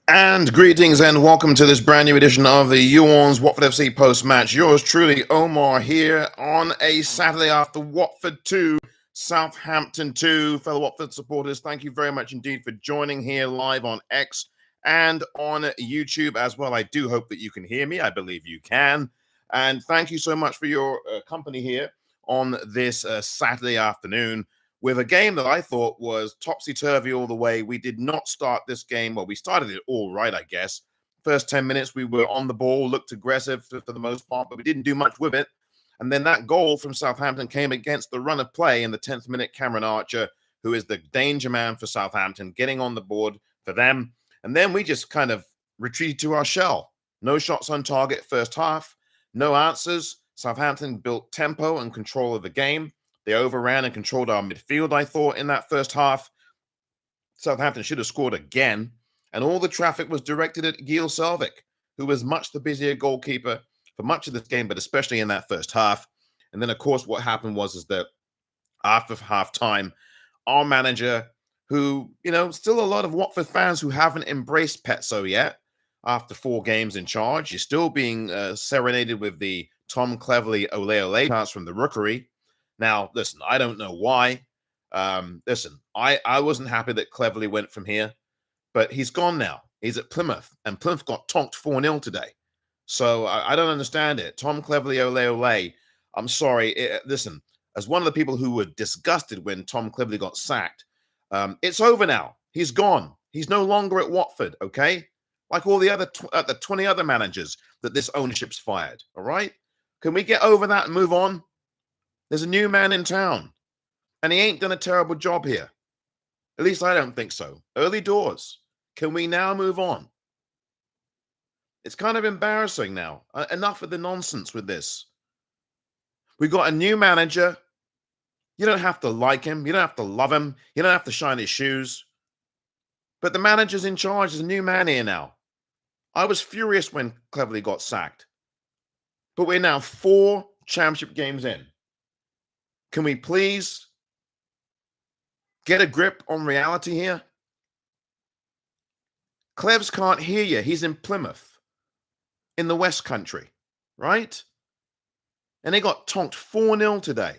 And greetings and welcome to this brand new edition of the YOU ORNS Watford FC post-match. Yours truly, Omar, here on a Saturday after Watford 2, Southampton 2. Fellow Watford supporters, thank you very much indeed for joining here live on X and on YouTube as well. I do hope that you can hear me. I believe you can. And thank you so much for your company here on this Saturday afternoon with a game that I thought was topsy-turvy all the way. We did not start this game. Well, we started it all right, I guess. First 10 minutes, we were on the ball, looked aggressive for the most part, but we didn't do much with it. And then that goal from Southampton came against the run of play in the 10th minute. Cameron Archer, who is the danger man for Southampton, getting on the board for them. And then we just kind of retreated to our shell. No shots on target first half, no answers. Southampton built tempo and control of the game. They overran and controlled our midfield, I thought, in that first half. Southampton should have scored again. And all the traffic was directed at Gil Selvik, who was much the busier goalkeeper for much of this game, but especially in that first half. And then, of course, what happened was that after half-time, our manager, who, still a lot of Watford fans who haven't embraced Petso yet, after 4 games in charge, you're still being serenaded with the Tom Cleverley ole ole chants from the Rookery. Now, listen, I don't know why. I wasn't happy that Cleverley went from here, but he's gone now. He's at Plymouth, and Plymouth got tonked 4-0 today. So I don't understand it. Tom Cleverley, ole, ole. I'm sorry. Listen, as one of the people who were disgusted when Tom Cleverley got sacked, it's over now. He's gone. He's no longer at Watford, okay? Like all the other the 20 other managers that this ownership's fired, all right? Can we get over that and move on? There's a new man in town, and he ain't done a terrible job here. At least I don't think so. Early doors. Can we now move on? It's kind of embarrassing now. Enough of the nonsense with this. We've got a new manager. You don't have to like him. You don't have to love him. You don't have to shine his shoes. But the manager's in charge. There's a new man here now. I was furious when Cleverley got sacked. But we're now 4 championship games in. Can we please get a grip on reality here? Clevs can't hear you. He's in Plymouth, in the West Country, right? And they got tonked 4-0 today.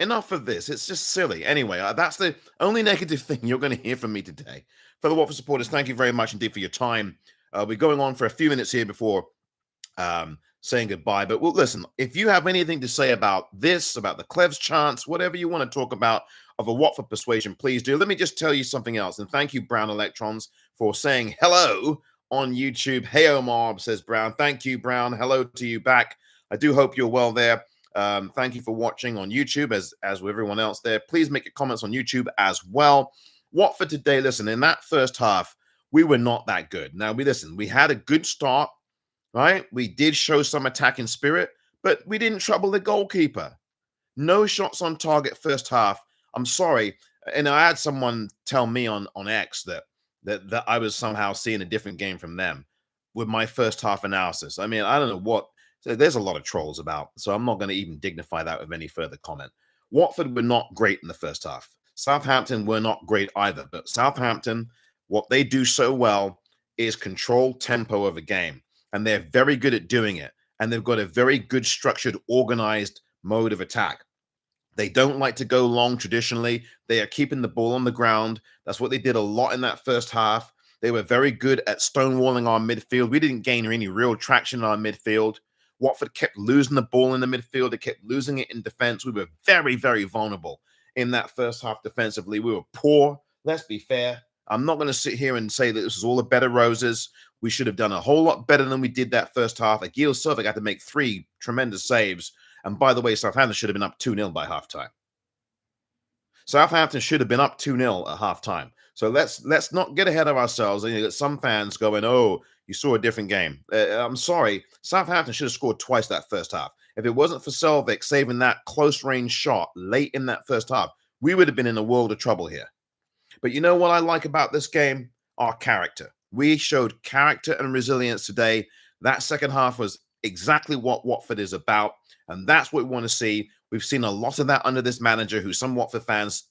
Enough of this. It's just silly. Anyway, that's the only negative thing you're going to hear from me today. Fellow Watford supporters, thank you very much indeed for your time. We're going on for a few minutes here before saying goodbye. But well, listen, if you have anything to say about this, about the Clevs chance, whatever you want to talk about of a Watford persuasion, please do. Let me just tell you something else. And thank you, Brown Electrons, for saying hello on YouTube. Hey, Omar, says Brown. Thank you, Brown. Hello to you back. I do hope you're well there. Thank you for watching on YouTube, as with everyone else there. Please make your comments on YouTube as well. Watford today, listen, in that first half, we were not that good. Now, we had a good start, right? We did show some attacking spirit, but we didn't trouble the goalkeeper. No shots on target first half. I'm sorry. And I had someone tell me on X that I was somehow seeing a different game from them with my first half analysis. I mean, I don't know what. So there's a lot of trolls about, so I'm not going to even dignify that with any further comment. Watford were not great in the first half. Southampton were not great either, but Southampton, what they do so well is control tempo of a game, and they're very good at doing it, and they've got a very good structured, organized mode of attack. They don't like to go long traditionally. They are keeping the ball on the ground. That's what they did a lot in that first half. They were very good at stonewalling our midfield. We didn't gain any real traction in our midfield. Watford kept losing the ball in the midfield. They kept losing it in defense. We were very, very vulnerable in that first half defensively. We were poor. Let's be fair. I'm not going to sit here and say that this was all a bed of roses. We should have done a whole lot better than we did that first half. Gil Selvik had to make 3 tremendous saves. And by the way, Southampton should have been up 2-0 by halftime. Southampton should have been up 2-0 at halftime. So let's not get ahead of ourselves. And you get some fans going, "Oh, you saw a different game." I'm sorry. Southampton should have scored twice that first half. If it wasn't for Selvik saving that close-range shot late in that first half, we would have been in a world of trouble here. But you know what I like about this game? Our character. We showed character and resilience today. That second half was exactly what Watford is about, and that's what we want to see. We've seen a lot of that under this manager, who some Watford fans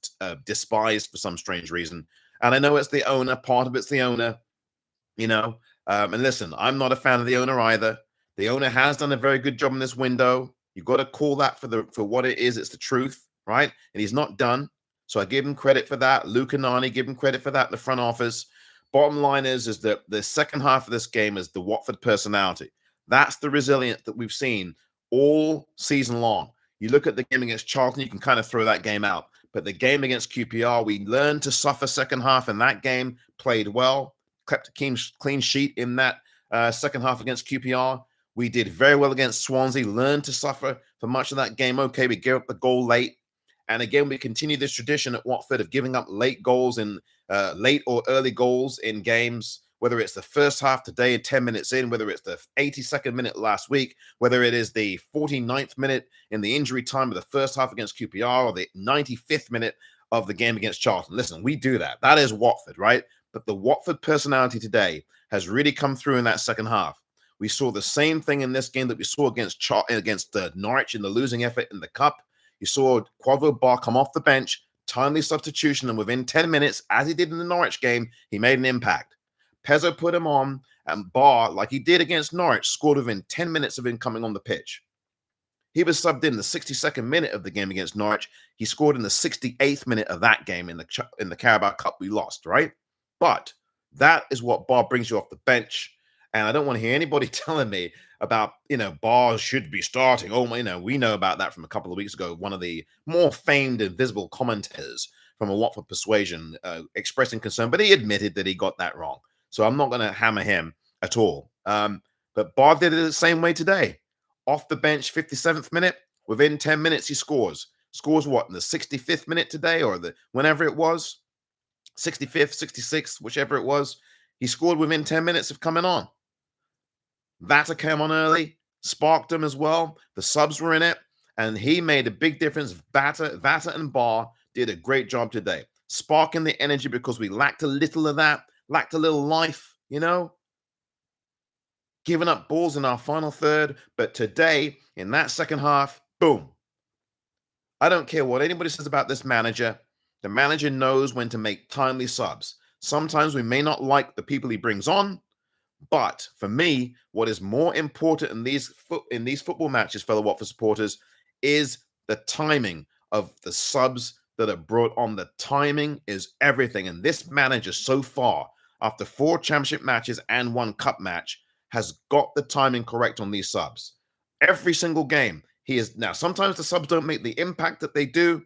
despise for some strange reason. And I know it's the owner, part of it's the owner, you know. And listen, I'm not a fan of the owner either. The owner has done a very good job in this window. You've got to call that for what it is. It's the truth, right? And he's not done. So I give him credit for that. Luke and Nani give him credit for that in the front office. Bottom line is that the second half of this game is the Watford personality. That's the resilience that we've seen all season long. You look at the game against Charlton, you can kind of throw that game out. But the game against QPR, we learned to suffer second half in that game, played well, kept a clean sheet in that second half against QPR. We did very well against Swansea, learned to suffer for much of that game. Okay, we gave up the goal late. And again, we continue this tradition at Watford of giving up late goals in late or early goals in games, whether it's the first half today, 10 minutes in, whether it's the 82nd minute last week, whether it is the 49th minute in the injury time of the first half against QPR, or the 95th minute of the game against Charlton. Listen, we do that. That is Watford, right? But the Watford personality today has really come through in that second half. We saw the same thing in this game that we saw against Norwich in the losing effort in the Cup. You saw Quadro Bar come off the bench, timely substitution, and within 10 minutes, as he did in the Norwich game, he made an impact. Pezzo put him on, and Bar, like he did against Norwich, scored within 10 minutes of him coming on the pitch. He was subbed in the 62nd minute of the game against Norwich. He scored in the 68th minute of that game in the Carabao Cup we lost, right? But that is what Bar brings you off the bench. And I don't want to hear anybody telling me about, Bar should be starting. Oh, we know about that from a couple of weeks ago. One of the more famed and visible commentators from a Watford persuasion expressing concern, but he admitted that he got that wrong. So I'm not going to hammer him at all. But Bar did it the same way today. Off the bench, 57th minute. Within 10 minutes, he scores. Scores what, in the 65th minute today, or whenever it was? 65th, 66th, whichever it was. He scored within 10 minutes of coming on. Vata came on early, sparked him as well. The subs were in it, and he made a big difference. Vata and Bar did a great job today, sparking the energy because we lacked a little of that, lacked a little life, giving up balls in our final third. But today, in that second half, boom. I don't care what anybody says about this manager. The manager knows when to make timely subs. Sometimes we may not like the people he brings on, but for me, what is more important in these football matches, fellow Watford supporters, is the timing of the subs that are brought on. The timing is everything. And this manager so far, after 4 championship matches and 1 cup match, has got the timing correct on these subs. Every single game, he is. Now, sometimes the subs don't make the impact that they do,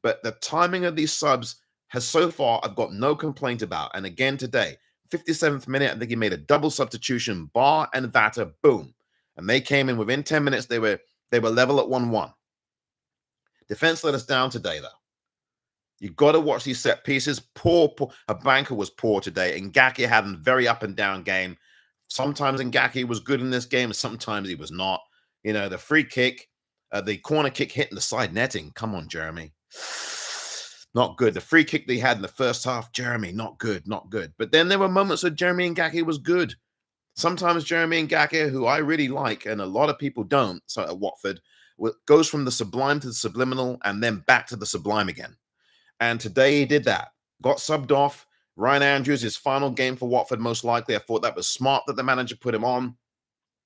but the timing of these subs has so far, I've got no complaint about. And again today, 57th minute, I think he made a double substitution, Bar and Vata, boom. And they came in within 10 minutes, they were level at 1-1. Defense let us down today, though. You've got to watch these set pieces. Poor. Abanka was poor today. Ngaki had a very up and down game. Sometimes Ngaki was good in this game, and sometimes he was not. The free kick, the corner kick hitting the side netting. Come on, Jeremy. Not good. The free kick they had in the first half, Jeremy, not good, not good. But then there were moments where Jeremy Ngaki was good. Sometimes Jeremy Ngaki, who I really like, and a lot of people don't, so at Watford, goes from the sublime to the subliminal and then back to the sublime again. And today he did that. Got subbed off. Ryan Andrews, his final game for Watford, most likely. I thought that was smart that the manager put him on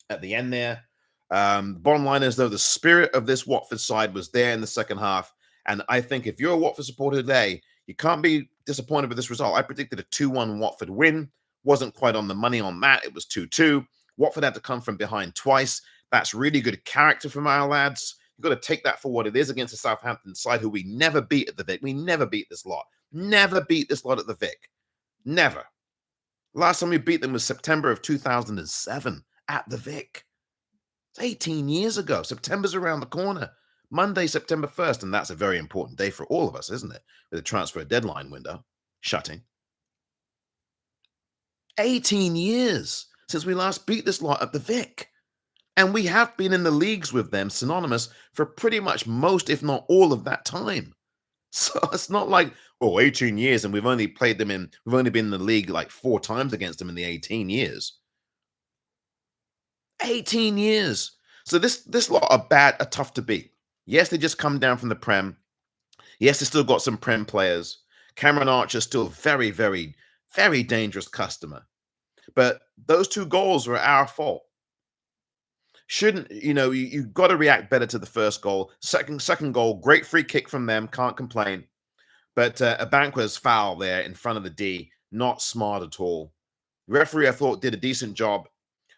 at the end there. Bottom line is, though, the spirit of this Watford side was there in the second half. And I think if you're a Watford supporter today, you can't be disappointed with this result. I predicted a 2-1 Watford win. Wasn't quite on the money on that. It was 2-2. Watford had to come from behind twice. That's really good character from our lads. You've got to take that for what it is against the Southampton side, who we never beat at the Vic. We never beat this lot. Never beat this lot at the Vic. Never. Last time we beat them was September of 2007 at the Vic. It's 18 years ago. September's around the corner. Monday, September 1st, and that's a very important day for all of us, isn't it? With the transfer deadline window shutting. 18 years since we last beat this lot at the Vic. And we have been in the leagues with them, synonymous, for pretty much most, if not all of that time. So it's not like, 18 years and we've only been in the league like 4 times against them in the 18 years. 18 years. So this lot are tough to beat. Yes, they just come down from the Prem. Yes, they still got some Prem players. Cameron Archer still very, very, very dangerous customer. But those two goals were our fault. Shouldn't you got to react better to the first goal. Second goal, great free kick from them. Can't complain. But a Banqua's foul there in front of the D, not smart at all. Referee, I thought, did a decent job.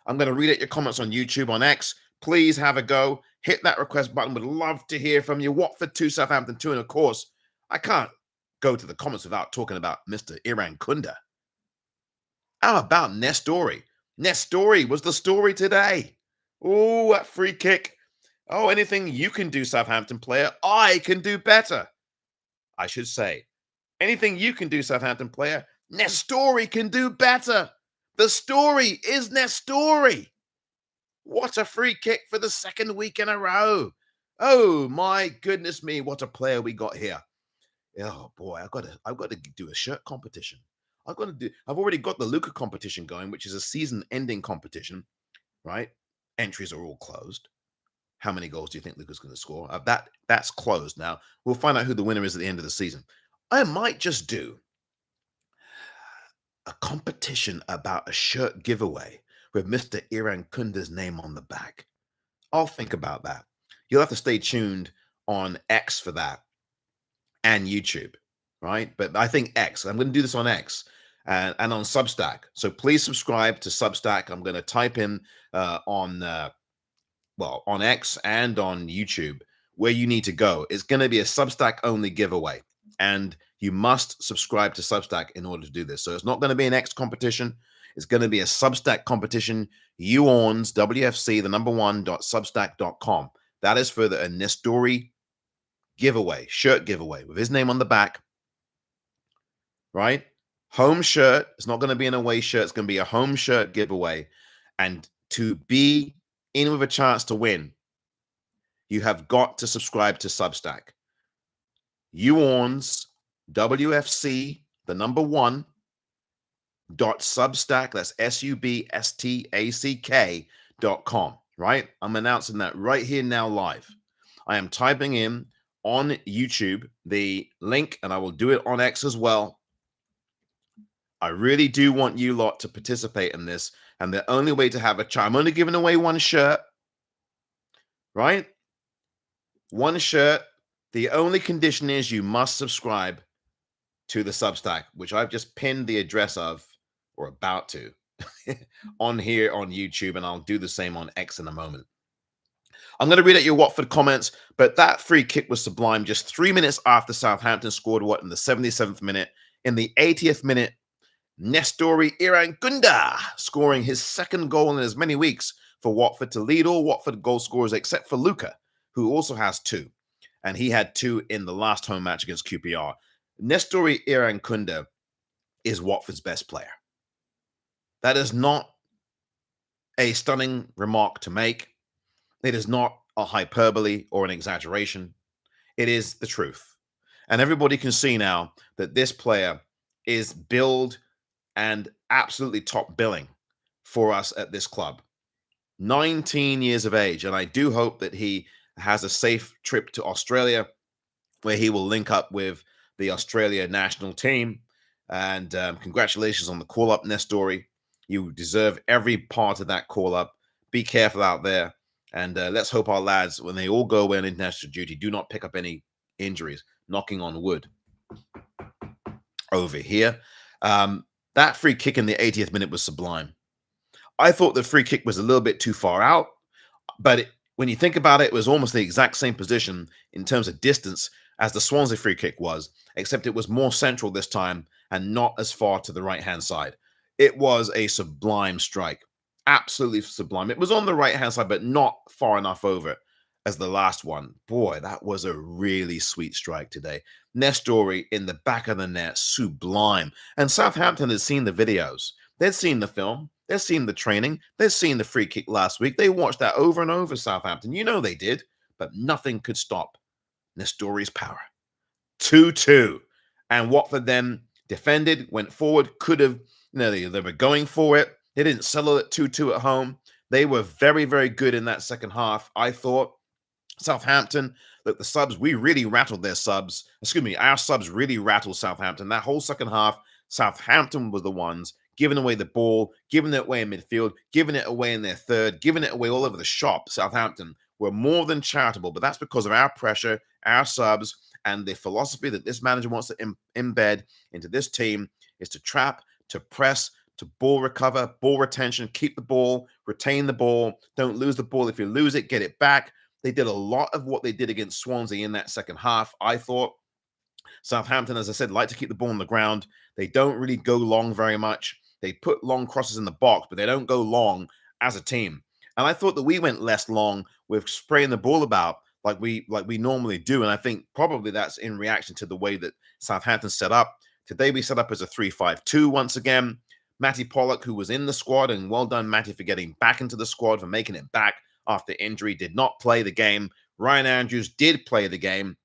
I'm going to read out your comments on YouTube, on X. Please have a go. Hit that request button. Would love to hear from you. Watford 2, Southampton 2. And of course, I can't go to the comments without talking about Mr. Iran Kunda. How about Nestori? Nestori was the story today. Oh, that free kick. Oh, anything you can do, Southampton player, I can do better. I should say, anything you can do, Southampton player, Nestori can do better. The story is Nestori. What a free kick for the second week in a row. Oh my goodness me, what a player we got here. Oh boy, I've got to do a shirt competition. I've already got the Luca competition going, which is a season-ending competition, right? Entries are all closed. How many goals do you think Luca's going to score? That's closed now. We'll find out who the winner is at the end of the season. I might just do a competition about a shirt giveaway with Mr. Iran Kunda's name on the back. I'll think about that. You'll have to stay tuned on X for that and YouTube, right? But I think X. I'm going to do this on X and on Substack. So please subscribe to Substack. I'm going to type in on X and on YouTube where you need to go. It's going to be a Substack only giveaway. And you must subscribe to Substack in order to do this. So it's not going to be an X competition. It's going to be a Substack competition. You ORNS, WFC, the number one.substack.com. That is for the Nestori giveaway, shirt giveaway with his name on the back, right? Home shirt. It's not going to be an away shirt. It's going to be a home shirt giveaway. And to be in with a chance to win, you have got to subscribe to Substack. You ORNS, WFC, the number one.substack, that's SUBSTACK.com, right? I'm announcing that right here now live. I am typing in on YouTube the link, and I will do it on X as well. I really do want you lot to participate in this, and the only way to have a chance, I'm only giving away one shirt, right? One shirt. The only condition is you must subscribe to the Substack, which I've just pinned the address of, or about to, on here on YouTube, and I'll do the same on X in a moment. I'm going to read out your Watford comments, but that free kick was sublime. Just 3 minutes after Southampton scored, in the 77th minute? In the 80th minute, Nestori Iran Kunda scoring his second goal in as many weeks for Watford to lead all Watford goal scorers except for Luca, who also has 2. And he had 2 in the last home match against QPR. Nestori Iran Kunda is Watford's best player. That is not a stunning remark to make. It is not a hyperbole or an exaggeration. It is the truth. And everybody can see now that this player is billed and absolutely top billing for us at this club. 19 years of age. And I do hope that he has a safe trip to Australia where he will link up with the Australia national team. And congratulations on the call-up, Nestori. You deserve every part of that call-up. Be careful out there. And let's hope our lads, when they all go away on international duty, do not pick up any injuries. Knocking on wood over here. That free kick in the 80th minute was sublime. I thought the free kick was a little bit too far out, but when you think about it, it was almost the exact same position in terms of distance as the Swansea free kick was, except it was more central this time and not as far to the right-hand side. It was a sublime strike. Absolutely sublime. It was on the right-hand side, but not far enough over as the last one. Boy, that was a really sweet strike today. Nestori in the back of the net, sublime. And Southampton has seen the videos. They've seen the film. They've seen the training. They've seen the free kick last week. They watched that over and over, Southampton. You know they did, but nothing could stop Nestori's power. 2-2. And Watford then defended, went forward, could have, they were going for it. They didn't settle it 2-2 at home. They were very, very good in that second half, I thought. Southampton Look, the subs, we really rattled their subs. Excuse me, our subs really rattled Southampton. That whole second half, Southampton was the ones giving away the ball, giving it away in midfield, giving it away in their third, giving it away all over the shop. Southampton were more than charitable, but that's because of our pressure, our subs, and the philosophy that this manager wants to embed into this team is to trap, to press, to ball recover, ball retention, keep the ball, retain the ball, don't lose the ball. If you lose it, get it back. They did a lot of what they did against Swansea in that second half. I thought Southampton, as I said, like to keep the ball on the ground. They don't really go long very much. They put long crosses in the box, but they don't go long as a team. And I thought that we went less long with spraying the ball about like we normally do. And I think probably that's in reaction to the way that Southampton set up. Today we set up as a 3-5-2 once again. Matty Pollock, who was in the squad, and well done, Matty, for getting back into the squad, for making it back after injury, did not play the game. Ryan Andrews did play the game,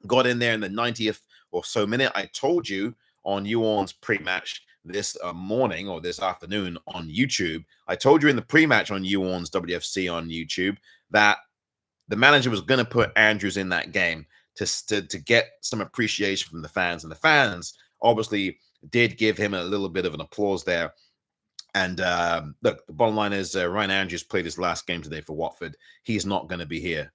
got in there in the 90th or so minute. I told you on You ORNS pre-match this morning or this afternoon on YouTube. I told you in the pre-match on You ORNS WFC on YouTube that the manager was going to put Andrews in that game to get some appreciation from the fans. And the fans obviously did give him a little bit of an applause there. And look, the bottom line is Ryan Andrews played his last game today for Watford. He's not going to be here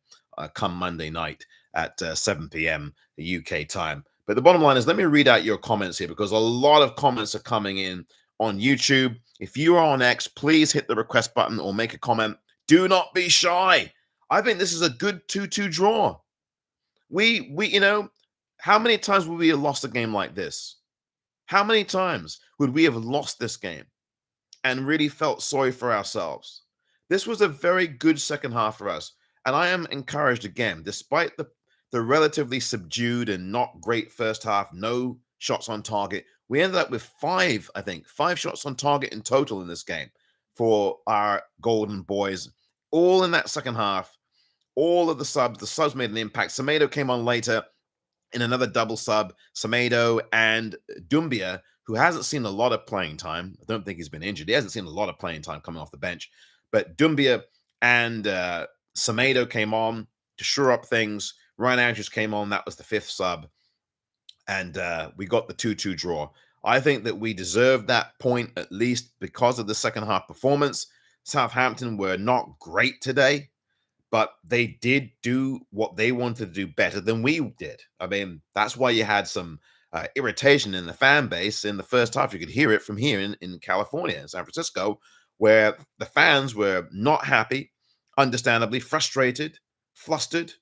come Monday night at 7 p.m. UK time. But the bottom line is, let me read out your comments here because a lot of comments are coming in on YouTube. If you are on X, please hit the request button or make a comment. Do not be shy. I think this is a good 2-2 draw. We you know, how many times would we have lost a game like this? How many times would we have lost this game and really felt sorry for ourselves? This was a very good second half for us. And I am encouraged again, despite the relatively subdued and not great first half, no shots on target. We ended up with five shots on target in total in this game for our Golden Boys, all in that second half. All of the subs made an impact. Semedo came on later in another double sub. Semedo and Doumbia, who hasn't seen a lot of playing time. I don't think he's been injured. He hasn't seen a lot of playing time coming off the bench. But Doumbia and Semedo came on to shore up things. Ryan Andrews came on. That was the fifth sub. And we got the 2-2 draw. I think that we deserved that point at least because of the second half performance. Southampton were not great today, but they did do what they wanted to do better than we did. I mean, that's why you had some irritation in the fan base in the first half. You could hear it from here in California, in San Francisco, where the fans were not happy, understandably frustrated, flustered,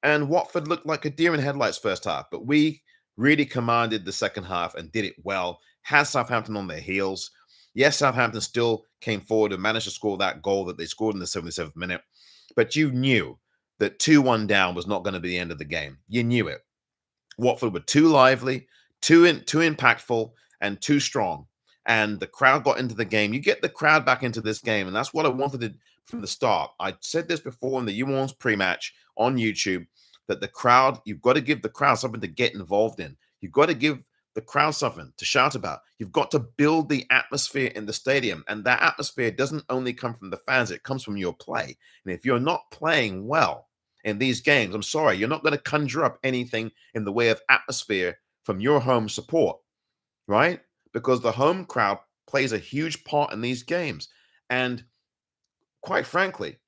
and Watford looked like a deer in headlights first half. But we really commanded the second half and did it well, had Southampton on their heels. Yes, Southampton still came forward and managed to score that goal that they scored in the 77th minute. But you knew that 2-1 down was not going to be the end of the game. You knew it. Watford were too lively, too impactful, and too strong. And the crowd got into the game. You get the crowd back into this game, and that's what I wanted from the start. I said this before in the You ORNS pre-match on YouTube, that the crowd, you've got to give the crowd something to get involved in. You've got to give the crowd something to shout about. You've got to build the atmosphere in the stadium. And that atmosphere doesn't only come from the fans, it comes from your play. And if you're not playing well in these games, I'm sorry, you're not going to conjure up anything in the way of atmosphere from your home support, right? Because the home crowd plays a huge part in these games. And quite frankly,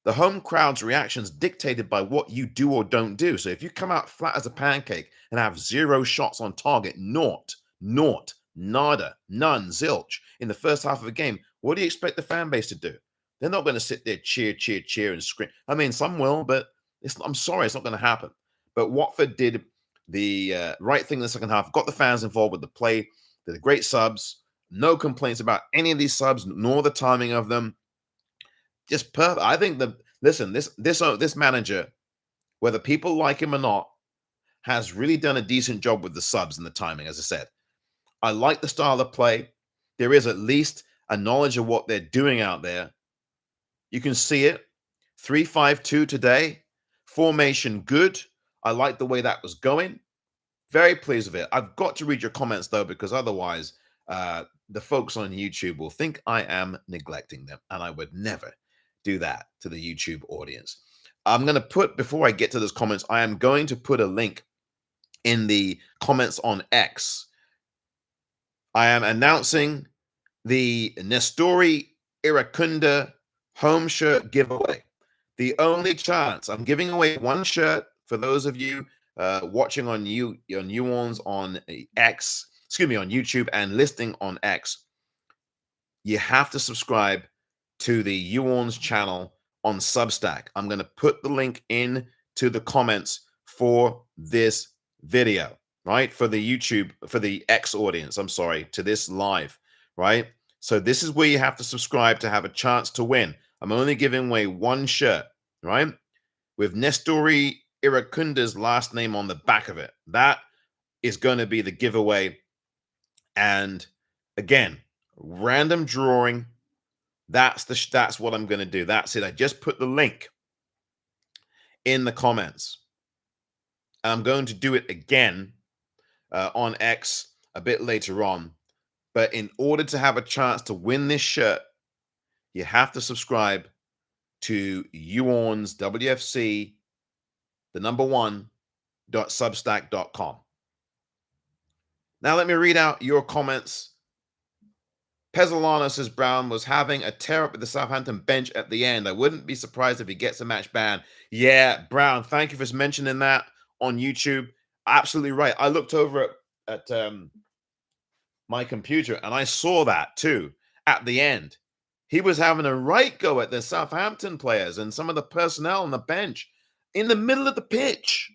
the home crowd's reactions dictated by what you do or don't do. So if you come out flat as a pancake and have 0 shots on target, naught, nada, none, zilch in the first half of a game, what do you expect the fan base to do? They're not going to sit there, cheer, and scream. I mean, some will, but I'm sorry, it's not going to happen. But Watford did the right thing in the second half, got the fans involved with the play, the great subs, no complaints about any of these subs, nor the timing of them. Just perfect. I think that, listen, this manager, whether people like him or not, has really done a decent job with the subs and the timing. As I said, I like the style of play. There is at least a knowledge of what they're doing out there. You can see it. 3-5-2 today. Formation good. I like the way that was going. Very pleased with it. I've got to read your comments though, because otherwise the folks on YouTube will think I am neglecting them, and I would never do that to the YouTube audience. I'm going to put, before I get to those comments, I am going to put a link in the comments on X. I am announcing the Nestori Iracunda home shirt giveaway. The only chance, I'm giving away one shirt for those of you watching on You ORNS on X, excuse me, on YouTube and listening on X. You have to subscribe to the You ORNS channel on Substack. I'm going to put the link in to the comments for this video, right? For the YouTube, for the X audience, I'm sorry, to this live, right? So this is where you have to subscribe to have a chance to win. I'm only giving away one shirt, right? With Nestori Iracunda's last name on the back of it. That is going to be the giveaway. And again, random drawing. That's what I'm going to do. That's it. I just put the link in the comments. And I'm going to do it again on X a bit later on. But in order to have a chance to win this shirt, you have to subscribe to You ORNS WFC, the number one, .substack.com. Now let me read out your comments. Pezzolano says Brown was having a tear up at the Southampton bench at the end. I wouldn't be surprised if he gets a match ban. Yeah, Brown, thank you for mentioning that on YouTube. Absolutely right. I looked over at my computer and I saw that too at the end. He was having a right go at the Southampton players and some of the personnel on the bench in the middle of the pitch.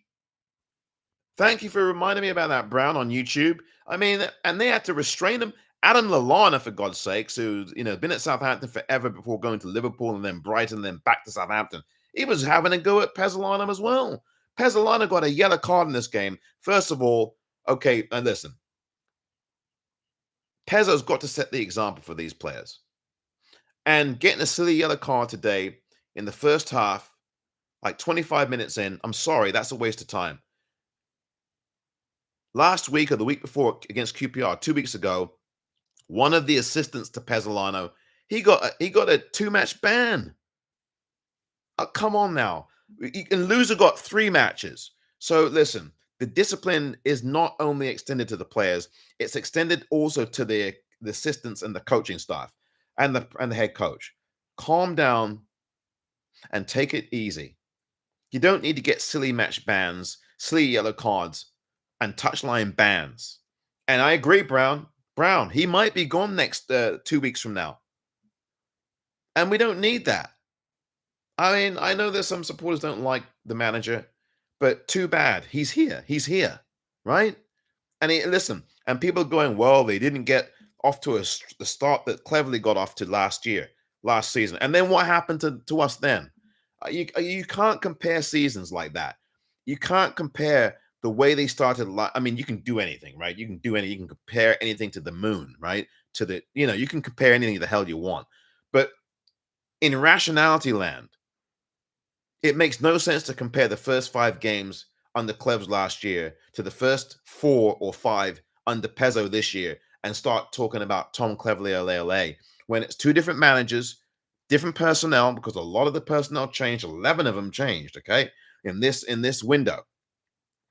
Thank you for reminding me about that, Brown, on YouTube. I mean, and they had to restrain him. Adam Lallana, for God's sakes, who's been at Southampton forever before going to Liverpool and then Brighton and then back to Southampton. He was having a go at Pezzolano as well. Pezzolano got a yellow card in this game. First of all, okay, and listen, Pezzo's got to set the example for these players. And getting a silly yellow card today in the first half, like 25 minutes in, I'm sorry, that's a waste of time. Last week or the week before against QPR, 2 weeks ago, one of the assistants to Pezzolano, he got a 2-match ban. Oh, come on now. And Loser got 3 matches. So listen, the discipline is not only extended to the players, it's extended also to the assistants and the coaching staff and the head coach. Calm down and take it easy. You don't need to get silly match bans, silly yellow cards, and touchline bans. And I agree, Brown, he might be gone next 2 weeks from now. And we don't need that. I mean, I know that some supporters don't like the manager, but too bad. He's here, right? And listen, and people going, well, they didn't get off to the start that Cleverly got off to last season. And then what happened to us then? You can't compare seasons like that. You can't compare the way they started. I mean, you can do anything, right? You can do anything. You can compare anything to the moon, right? You can compare anything the hell you want. But in rationality land, it makes no sense to compare the first 5 games under Clevs last year to the first 4 or 5 under Pezzo this year and start talking about Tom Cleverley ole when it's 2 different managers, different personnel, because a lot of the personnel changed. 11 of them changed, okay, in this window,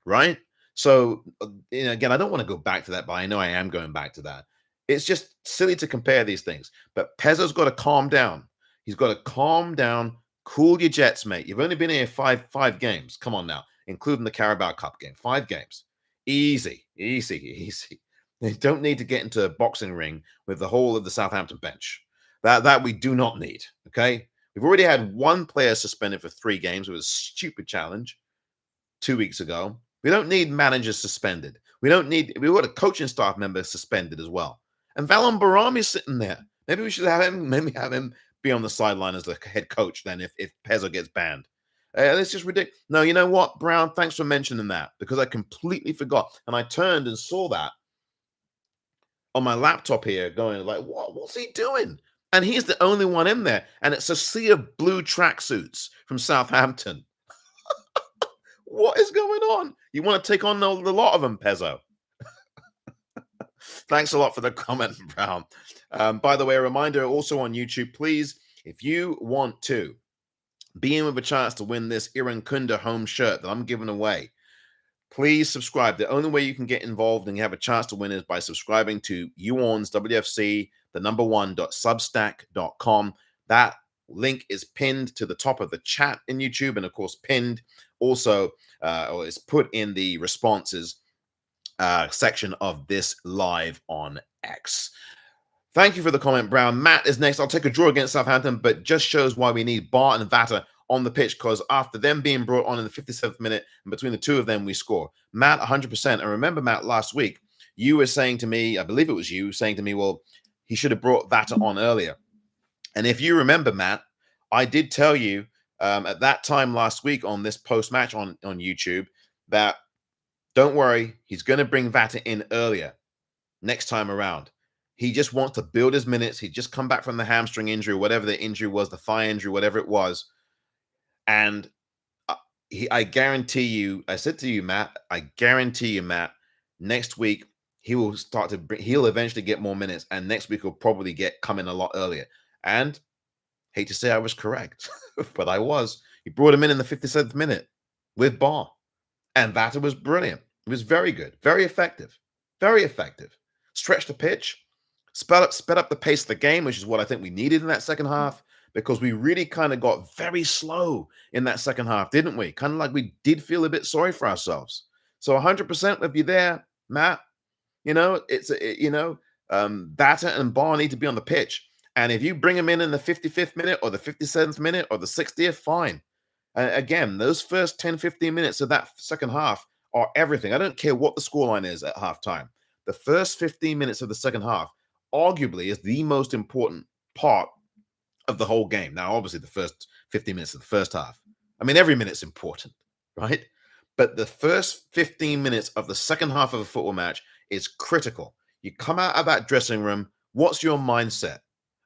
right? So, again, I don't want to go back to that, but I know I am going back to that. It's just silly to compare these things. But Pezzo's got to calm down. He's got to calm down. Cool your jets, mate. You've only been here five games. Come on now, including the Carabao Cup game. 5 games. Easy. They don't need to get into a boxing ring with the whole of the Southampton bench. That we do not need, okay? We've already had 1 player suspended for 3 games. It was a stupid challenge 2 weeks ago. We don't need managers suspended. We've got a coaching staff member suspended as well. And Valon Barami's sitting there. Maybe we should have him be on the sideline as the head coach then if Pezzo gets banned. It's just ridiculous. No, you know what, Brown? Thanks for mentioning that because I completely forgot. And I turned and saw that on my laptop here going like, what's he doing? And he's the only one in there. And it's a sea of blue tracksuits from Southampton. What is going on? You want to take on the lot of them, Pezzo? Thanks a lot for the comment, Brown. By the way, a reminder also on YouTube, please, if you want to be in with a chance to win this Iran Kunda home shirt that I'm giving away. Please subscribe. The only way you can get involved and have a chance to win is by subscribing to You ORNS WFC, the number one.substack.com. That link is pinned to the top of the chat in YouTube, and of course, pinned also, or is put in the responses section of this live on X. Thank you for the comment, Brown. Matt is next. I'll take a draw against Southampton, but just shows why we need Bart and Vata on the pitch, because after them being brought on in the 57th minute, and between the two of them, we score. Matt, 100%. And remember, Matt, last week, you were saying to me, I believe it was you, saying to me, well, he should have brought Vata on earlier. And if you remember, Matt, I did tell you at that time last week on this post-match on YouTube that don't worry, he's going to bring Vata in earlier next time around. He just wants to build his minutes. He'd just come back from the hamstring injury, whatever the injury was, the thigh injury, whatever it was. And I guarantee you, I said to you, Matt, I guarantee you, Matt, next week he will start to bring, he'll eventually get more minutes. And next week he'll probably come in a lot earlier. And hate to say I was correct, but I was. He brought him in the 57th minute with Barr. And Vata was brilliant. It was very good, very effective, very effective. Stretched the pitch, sped up the pace of the game, which is what I think we needed in that second half, because we really kind of got very slow in that second half, didn't we? Kind of like we did feel a bit sorry for ourselves. So 100% with you there, Matt. You know, Vata and Barr need to be on the pitch. And if you bring them in the 55th minute or the 57th minute or the 60th, fine. Again, those first 10, 15 minutes of that second half are everything. I don't care what the scoreline is at halftime. The first 15 minutes of the second half arguably is the most important part of the whole game. Now, obviously, the first 15 minutes of the first half. I mean, every minute's important, right? But the first 15 minutes of the second half of a football match is critical. You come out of that dressing room, what's your mindset?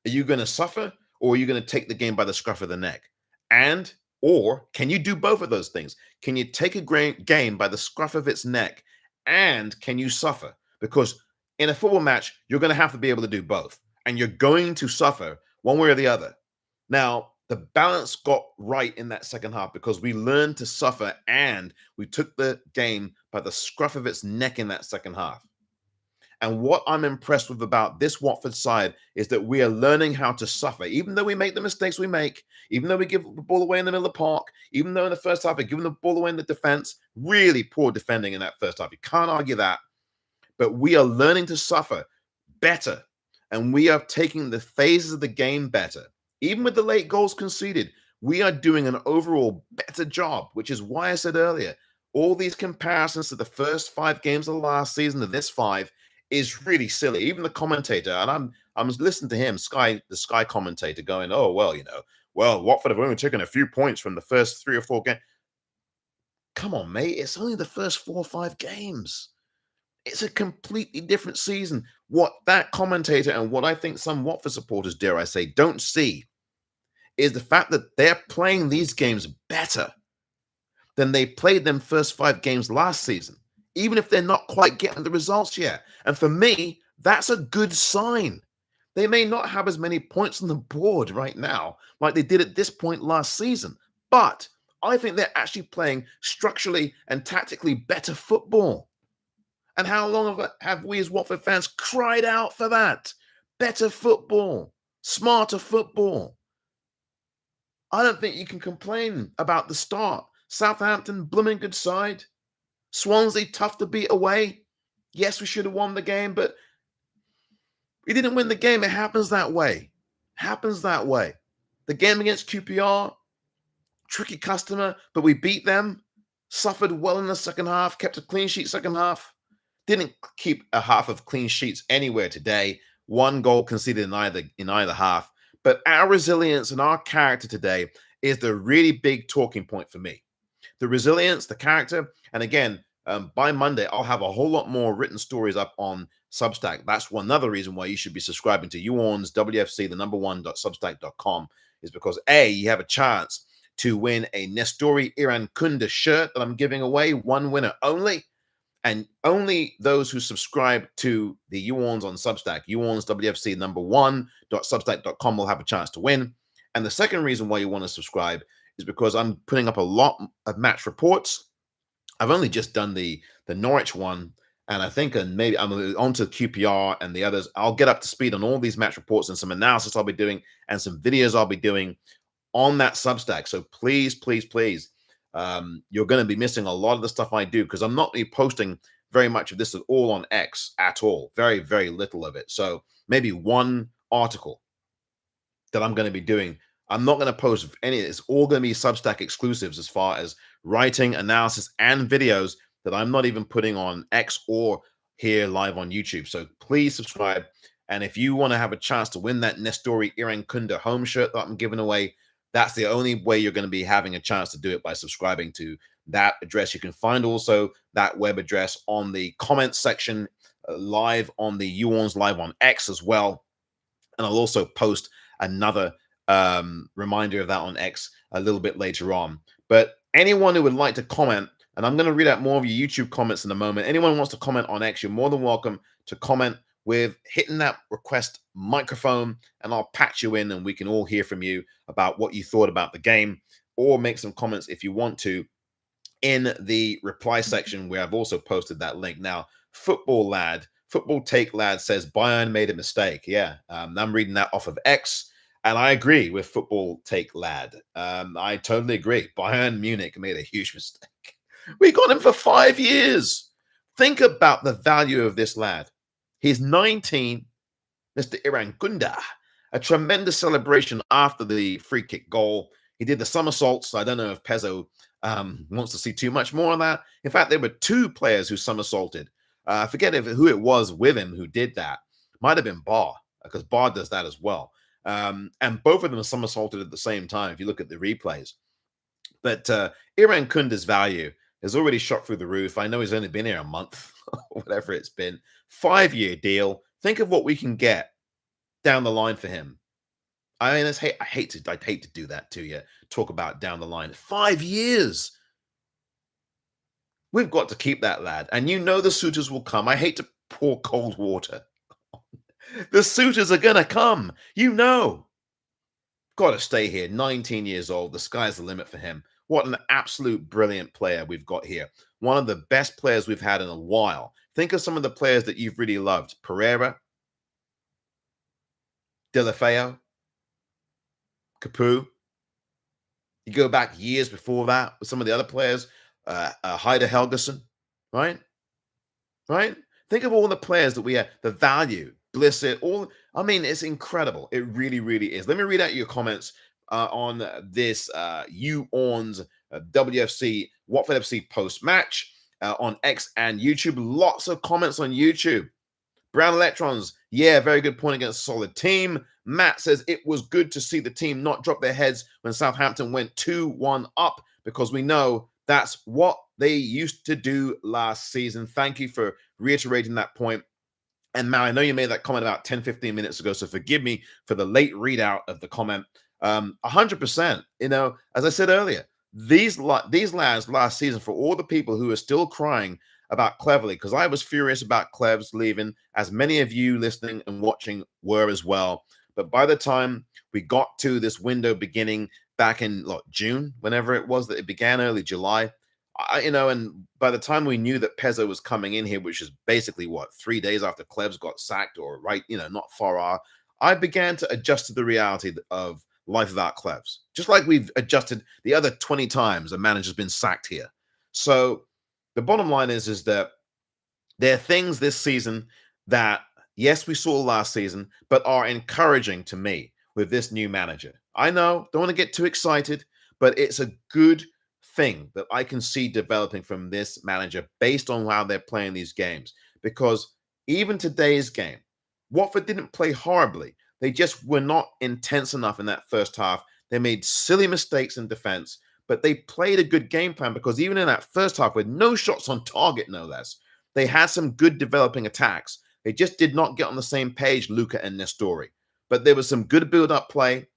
Are you going to suffer, or are you going to take the game by the scruff of the neck? Or can you do both of those things? Can you take a game by the scruff of its neck, and can you suffer? Because in a football match, you're going to have to be able to do both, and you're going to suffer one way or the other. Now, the balance got right in that second half because we learned to suffer, and we took the game by the scruff of its neck in that second half. And what I'm impressed with about this Watford side is that we are learning how to suffer. Even though we make the mistakes we make, even though we give the ball away in the middle of the park, even though in the first half we're giving the ball away in the defense, really poor defending in that first half. You can't argue that. But we are learning to suffer better. And we are taking the phases of the game better. Even with the late goals conceded, we are doing an overall better job, which is why I said earlier, all these comparisons to the first 5 games of the last season to this 5 is really silly. Even the commentator, and I'm listening to him, the Sky commentator, going, "Oh well, Watford have only taken a few points from the first 3 or 4 games." Come on, mate! It's only the first 4 or 5 games. It's a completely different season. What that commentator and what I think some Watford supporters, dare I say, don't see is the fact that they're playing these games better than they played them first 5 games last season, even if they're not quite getting the results yet. And for me, that's a good sign. They may not have as many points on the board right now like they did at this point last season, but I think they're actually playing structurally and tactically better football. And how long have we as Watford fans cried out for that? Better football, smarter football. I don't think you can complain about the start. Southampton, blooming good side. Swansea, tough to beat away. Yes, we should have won the game, but we didn't win the game. It happens that way. Happens that way. The game against QPR, tricky customer, but we beat them. Suffered well in the second half, kept a clean sheet second half. Didn't keep a half of clean sheets anywhere today. 1 goal conceded in either half. But our resilience and our character today is the really big talking point for me. The resilience, the character, and again, by Monday, I'll have a whole lot more written stories up on Substack. That's one other reason why you should be subscribing to You ORNS WFC, the number one.substack.com, is because A, you have a chance to win a Nestori Iran Kunda shirt that I'm giving away, 1 winner only. And only those who subscribe to the You ORNS on Substack, You ORNS WFC number one.substack.com will have a chance to win. And the second reason why you want to subscribe is because I'm putting up a lot of match reports. I've only just done the Norwich one, and I think maybe I'm on to QPR and the others. I'll get up to speed on all these match reports and some analysis I'll be doing and some videos I'll be doing on that Substack. So please, please, please, you're going to be missing a lot of the stuff I do because I'm not really posting very much of this at all on X at all. Very, very little of it. So maybe one article that I'm going to be doing. I'm not going to post any. It's all going to be Substack exclusives as far as writing, analysis, and videos that I'm not even putting on X or here live on YouTube. So please subscribe. And if you want to have a chance to win that Nestori Irankunda home shirt that I'm giving away, that's the only way you're going to be having a chance to do it, by subscribing to that address. You can find also that web address on the comments section live on the You ORNS live on X as well. And I'll also post another reminder of that on X a little bit later on. But anyone who would like to comment, and I'm going to read out more of your YouTube comments in a moment. Anyone who wants to comment on X, you're more than welcome to comment with hitting that request microphone, and I'll patch you in and we can all hear from you about what you thought about the game, or make some comments if you want to in the reply section where I've also posted that link. Now, Football Take Lad says Bayern made a mistake. Yeah, I'm reading that off of X, and I agree with Football Take Lad. I totally agree. Bayern Munich made a huge mistake. We got him for 5 years. Think about the value of this lad. He's 19, Mr. Irankunda. A tremendous celebration after the free kick goal. He did the somersaults. I don't know if Pezzo wants to see too much more of that. In fact, there were 2 players who somersaulted. I forget who it was with him who did that. Might have been Barr, because Barr does that as well. And both of them somersaulted at the same time if you look at the replays. But Irankunda's value has already shot through the roof. I know he's only been here a month, whatever it's been. 5-year deal. Think of what we can get down the line for him. I mean, I'd hate to do that to you. Talk about down the line. 5 years. We've got to keep that lad. And you know the suitors will come. I hate to pour cold water. The suitors are going to come. You know. Got to stay here. 19 years old. The sky's the limit for him. What an absolute brilliant player we've got here. One of the best players we've had in a while. Think of some of the players that you've really loved. Pereira, Delafeo, Capu. You go back years before that with some of the other players, Heider Helgeson, right? Right? Think of all the players that we have, the value, Blissett, all. I mean, it's incredible. It really, really is. Let me read out your comments on this You ORNS WFC, Watford FC post-match on X and YouTube. Lots of comments on YouTube. Brown Electrons, yeah, very good point against a solid team. Matt says it was good to see the team not drop their heads when Southampton went 2-1 up, because we know that's what they used to do last season. Thank you for reiterating that point. And Matt, I know you made that comment about 10, 15 minutes ago, so forgive me for the late readout of the comment. 100%, you know, as I said earlier, these lads last season, for all the people who are still crying about Cleverley, because I was furious about Clev's leaving, as many of you listening and watching were as well. But by the time we got to this window beginning back in June, whenever it was that it began, early July, and by the time we knew that Pezzo was coming in here, which is basically 3 days after Clev's got sacked, or not far off, I began to adjust to the reality of life without Clevs, just like we've adjusted the other 20 times a manager's been sacked here. So the bottom line is that there are things this season that, yes, we saw last season, but are encouraging to me with this new manager. I know, don't want to get too excited, but it's a good thing that I can see developing from this manager based on how they're playing these games. Because even today's game, Watford didn't play horribly. They just were not intense enough in that first half. They made silly mistakes in defense, but they played a good game plan, because even in that first half with no shots on target, no less, they had some good developing attacks. They just did not get on the same page, Luca and Nestori. But there was some good build-up play,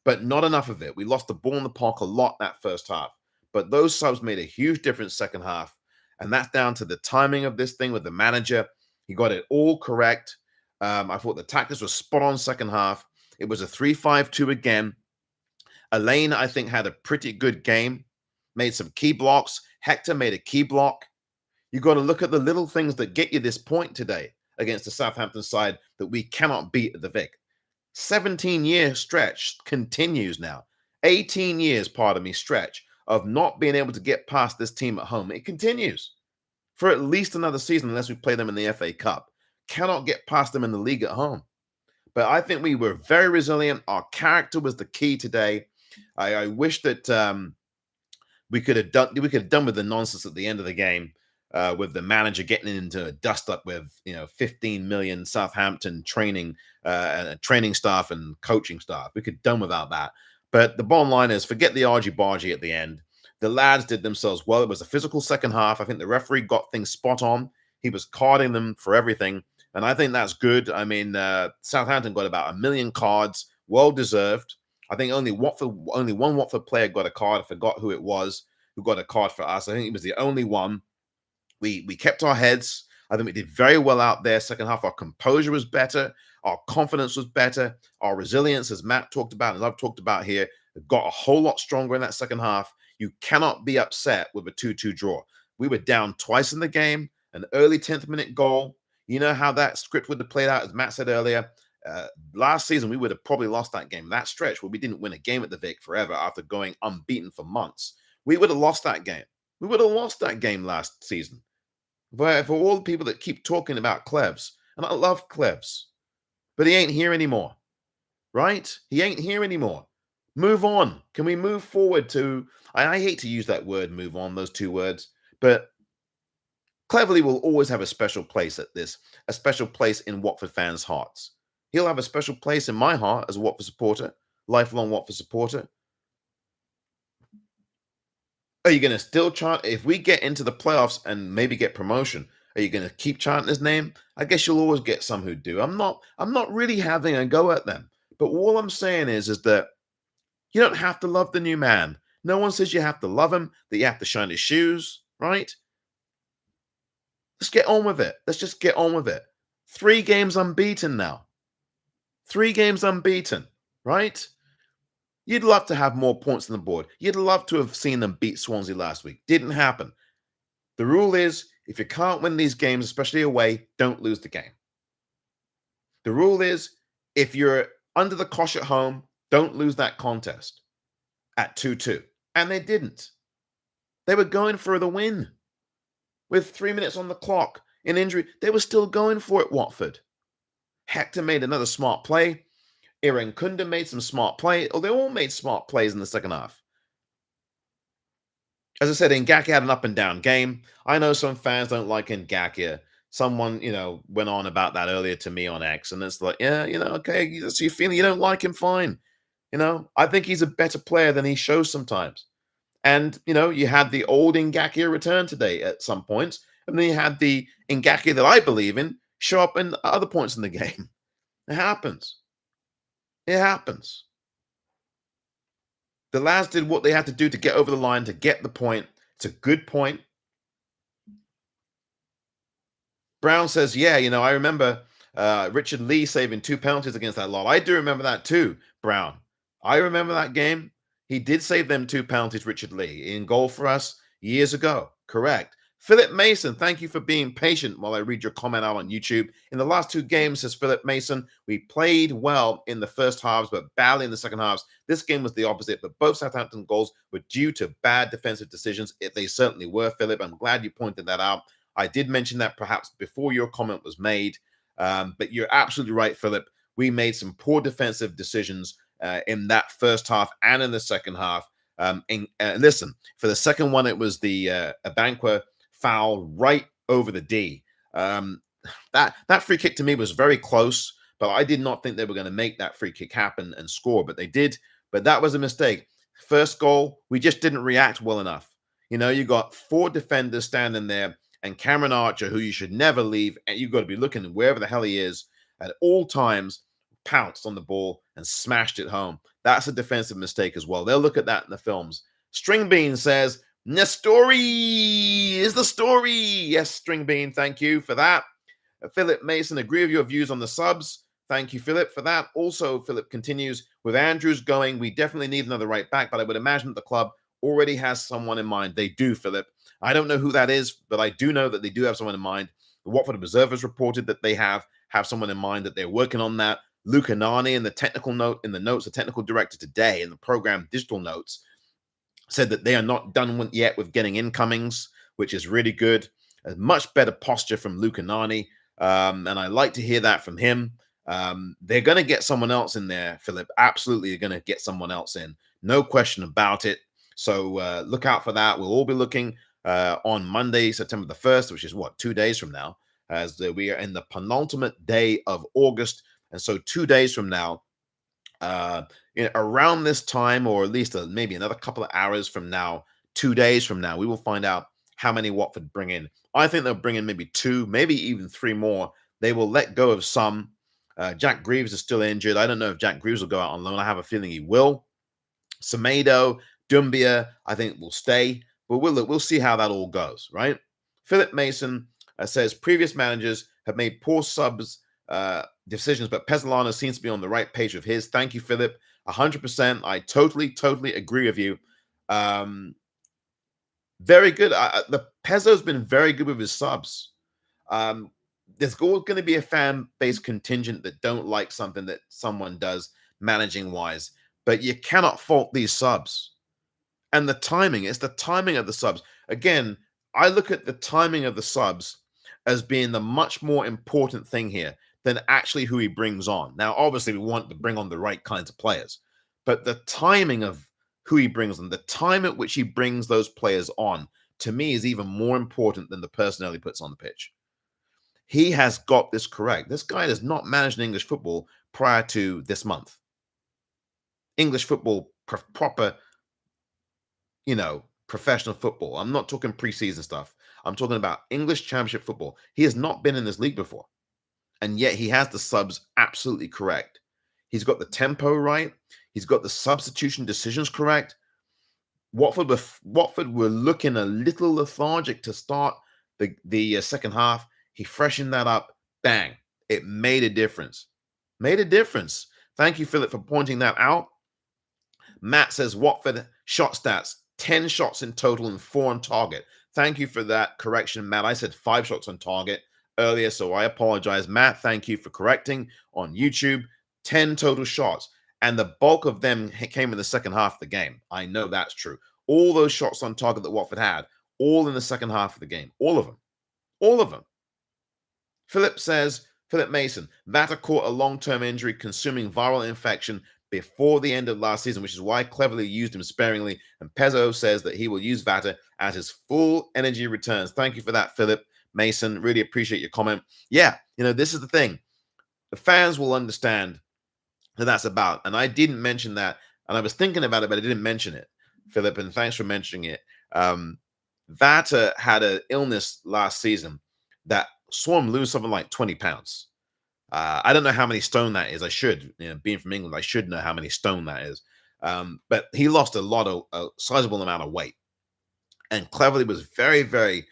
but not enough of it. We lost the ball in the park a lot that first half. But those subs made a huge difference second half. And that's down to the timing of this thing with the manager. He got it all correct. I thought the tactics were spot on second half. It was a 3-5-2 again. Elaine, I think, had a pretty good game, made some key blocks. Hector made a key block. You got to look at the little things that get you this point today against the Southampton side that we cannot beat at the Vic. 17-year stretch continues now. 18 years, pardon me, stretch of not being able to get past this team at home. It continues for at least another season unless we play them in the FA Cup. Cannot get past them in the league at home. But I think we were very resilient. Our character was the key today. I wish that we could have done with the nonsense at the end of the game, with the manager getting into a dust up with 15 million Southampton training staff and coaching staff. We could have done without that. But the bottom line is, forget the argy-bargy at the end. The lads did themselves well. It was a physical second half. I think the referee got things spot on. He was carding them for everything. And I think that's good. I mean, Southampton got about 1 million cards, well deserved. I think only one Watford player got a card. I forgot who it was who got a card for us. I think it was the only one. We kept our heads. I think we did very well out there. Second half, our composure was better. Our confidence was better. Our resilience, as Matt talked about, as I've talked about here, got a whole lot stronger in that second half. You cannot be upset with a 2-2 draw. We were down twice in the game, an early 10th minute goal. You know how that script would have played out, as Matt said earlier. Last season, we would have probably lost that game. That stretch where we didn't win a game at the Vic forever after going unbeaten for months. We would have lost that game. We would have lost that game last season. For all the people that keep talking about Clevs, and I love Clevs, but he ain't here anymore, right? He ain't here anymore. Move on. Can we move forward to, I hate to use that word, move on, those two words, but Cleverley will always have a special place at this, a special place in Watford fans' hearts. He'll have a special place in my heart as a Watford supporter, lifelong Watford supporter. Are you going to still chant? If we get into the playoffs and maybe get promotion, are you going to keep chanting his name? I guess you'll always get some who do. I'm not really having a go at them. But all I'm saying is that you don't have to love the new man. No one says you have to love him, that you have to shine his shoes, right? Let's get on with it. Let's just get on with it. 3 games unbeaten now. 3 games unbeaten, right? You'd love to have more points on the board. You'd love to have seen them beat Swansea last week. Didn't happen. The rule is, if you can't win these games, especially away, don't lose the game. The rule is, if you're under the cosh at home, don't lose that contest at 2-2. And they didn't. They were going for the win. With 3 minutes on the clock in injury, they were still going for it, Watford. Hector made another smart play. Iran Kunda made some smart play. Oh, they all made smart plays in the second half. As I said, Ngakia had an up and down game. I know some fans don't like Ngakia. Someone, went on about that earlier to me on X, and it's like, yeah, okay, that's your feeling. You don't like him, fine. I think he's a better player than he shows sometimes. And, you had the old Ngakia return today at some points, and then you had the Ngakia that I believe in show up in other points in the game. It happens. It happens. The lads did what they had to do to get over the line, to get the point. It's a good point. Brown says, yeah, I remember Richard Lee saving 2 penalties against that lot. I do remember that too, Brown. I remember that game. He did save them 2 penalties, Richard Lee, in goal for us years ago. Correct. Philip Mason, thank you for being patient while I read your comment out on YouTube. In the last 2 games, says Philip Mason, we played well in the first halves, but badly in the second halves. This game was the opposite, but both Southampton goals were due to bad defensive decisions. They certainly were, Philip. I'm glad you pointed that out. I did mention that perhaps before your comment was made, but you're absolutely right, Philip. We made some poor defensive decisions in that first half and in the second half. And listen, for the second one, it was the Abankwa foul right over the D. That free kick to me was very close, but I did not think they were going to make that free kick happen and score, but they did. But that was a mistake. First goal, we just didn't react well enough. You got 4 defenders standing there, and Cameron Archer, who you should never leave, and you've got to be looking wherever the hell he is at all times, pounced on the ball and smashed it home. That's a defensive mistake as well. They'll look at that in the films. String Bean says, Nestori is the story. Yes, String Bean, thank you for that. Philip Mason, agree with your views on the subs. Thank you, Philip, for that. Also, Philip continues, with Andrews going, we definitely need another right back, but I would imagine that the club already has someone in mind. They do, Philip. I don't know who that is, but I do know that they do have someone in mind. The Watford Observer's reported that they have someone in mind, that they're working on that. Luca Nani in the notes, the technical director today in the program digital notes, said that they are not done yet with getting incomings, which is really good. A much better posture from Luca Nani, and I like to hear that from him. They're going to get someone else in there, Philip. Absolutely, they're going to get someone else in. No question about it. So look out for that. We'll all be looking on Monday, September the 1st, which is 2 days from now, as we are in the penultimate day of August. And so 2 days from now, around this time, or at least maybe another couple of hours from now, 2 days from now, we will find out how many Watford bring in. I think they'll bring in maybe 2, maybe even 3 more. They will let go of some. Jack Greaves is still injured. I don't know if Jack Greaves will go out on loan. I have a feeling he will. Semedo, Dumbia, I think will stay. But we'll see how that all goes, right? Philip Mason says previous managers have made poor subs decisions, but Pesolano seems to be on the right page with his. Thank you, Philip. 100%. I totally agree with you. Very good. The Pezzo's been very good with his subs. There's always going to be a fan base contingent that don't like something that someone does managing wise, but you cannot fault these subs. And the timing, it's the timing of the subs. Again, I look at the timing of the subs as being the much more important thing here than actually who he brings on. Now, obviously, we want to bring on the right kinds of players, but the timing of who he brings on, the time at which he brings those players on, to me, is even more important than the personnel he puts on the pitch. He has got this correct. This guy has not managed English football prior to this month. English football, proper, professional football. I'm not talking preseason stuff. I'm talking about English Championship football. He has not been in this league before, and yet he has the subs absolutely correct. He's got the tempo right. He's got the substitution decisions correct. Watford were looking a little lethargic to start the second half. He freshened that up. Bang. It made a difference. Made a difference. Thank you, Philip, for pointing that out. Matt says Watford shot stats, 10 shots in total and 4 on target. Thank you for that correction, Matt. I said 5 shots on target earlier, so I apologize. Matt, thank you for correcting on YouTube. 10 total shots, and the bulk of them came in the second half of the game. I know that's true. All those shots on target that Watford had, all in the second half of the game. All of them. All of them. Philip Mason, Vata caught a long-term injury consuming viral infection before the end of last season, which is why cleverly used him sparingly. And Pezzo says that he will use Vata as his full energy returns. Thank you for that, Philip Mason. Really appreciate your comment. Yeah, this is the thing. The fans will understand that that's about. And I didn't mention that. And I was thinking about it, but I didn't mention it, Philip. And thanks for mentioning it. Vata had an illness last season that saw him lose something like 20 pounds. I don't know how many stone that is. I should, being from England, I should know how many stone that is. But he lost a sizable amount of weight, and cleverly was very, very,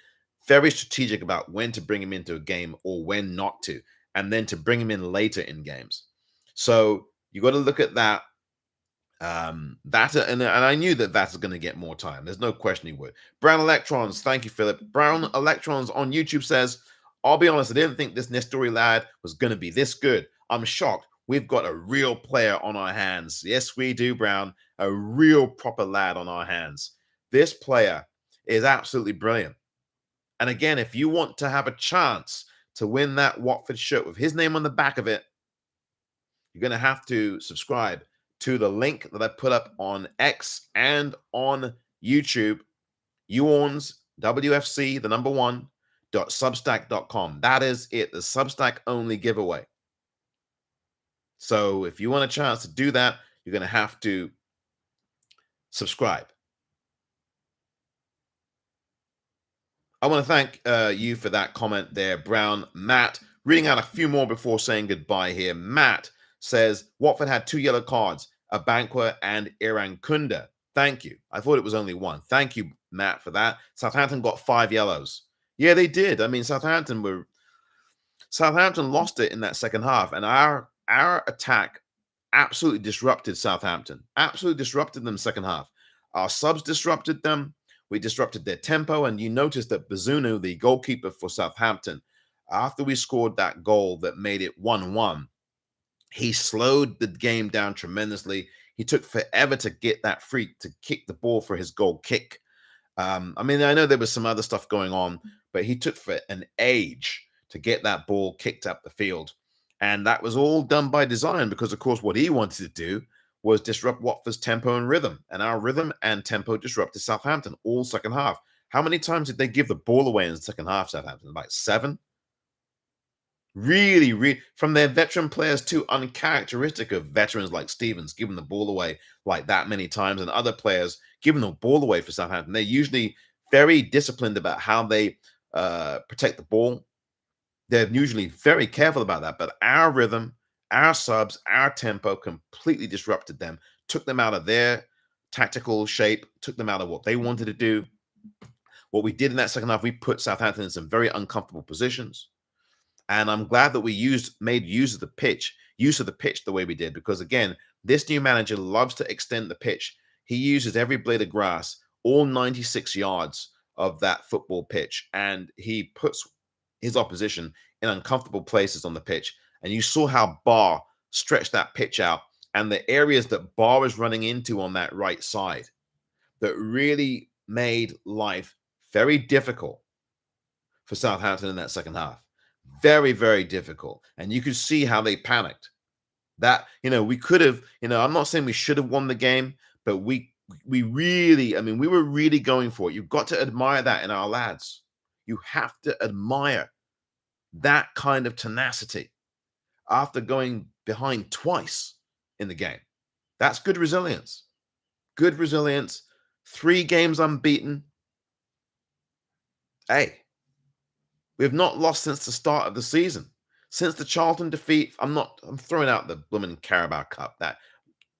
very strategic about when to bring him into a game or when not to, and then to bring him in later in games. So you got to look at that. And I knew that Vata's going to get more time. There's no question he would. Brown Electrons, thank you, Philip. Brown Electrons on YouTube says, I'll be honest, I didn't think this Nestori lad was going to be this good. I'm shocked. We've got a real player on our hands. Yes, we do, Brown. A real proper lad on our hands. This player is absolutely brilliant. And again, if you want to have a chance to win that Watford shirt with his name on the back of it, you're going to have to subscribe to the link that I put up on X and on YouTube. YOU ORNS, WFC, the number 1, .substack.com. That is it, the Substack only giveaway. So if you want a chance to do that, you're going to have to subscribe. I want to thank you for that comment there, Brown. Matt, reading out a few more before saying goodbye here. Matt says, Watford had 2 yellow cards, Abankwa and Irankunda. Thank you. I thought it was only 1. Thank you, Matt, for that. Southampton got 5 yellows. Yeah, they did. I mean, Southampton lost it in that second half, and our our attack absolutely disrupted Southampton, absolutely disrupted them second half. Our subs disrupted them. We disrupted their tempo. And you notice that Bazunu, the goalkeeper for Southampton, after we scored that goal that made it 1-1, he slowed the game down tremendously. He took forever to get that free, to kick the ball for his goal kick. I mean, I know there was some other stuff going on, but he took for an age to get that ball kicked up the field. And that was all done by design because, of course, what he wanted to do was disrupt Watford's tempo and rhythm. And our rhythm and tempo disrupted Southampton all second half. How many times did they give the ball away in the second half, Southampton? Like 7? Really, from their veteran players too, uncharacteristic of veterans like Stevens giving the ball away like that many times, and other players giving the ball away for Southampton. They're usually very disciplined about how they protect the ball. They're usually very careful about that. But our rhythm, our subs, our tempo completely disrupted them, took them out of their tactical shape, took them out of what they wanted to do. What we did in that second half, we put Southampton in some very uncomfortable positions. And I'm glad that we made use of the pitch the way we did, because again, this new manager loves to extend the pitch. He uses every blade of grass, all 96 yards of that football pitch, and he puts his opposition in uncomfortable places on the pitch. And you saw how Barr stretched that pitch out, and the areas that Barr was running into on that right side that really made life very difficult for Southampton in that second half. Very, very difficult. And you could see how they panicked. That, we could have, I'm not saying we should have won the game, but we really, we were really going for it. You've got to admire that in our lads. You have to admire that kind of tenacity after going behind twice in the game. That's good resilience. Good resilience. 3 games unbeaten. Hey, we have not lost since the start of the season. Since the Charlton defeat, I'm throwing out the blooming Carabao Cup.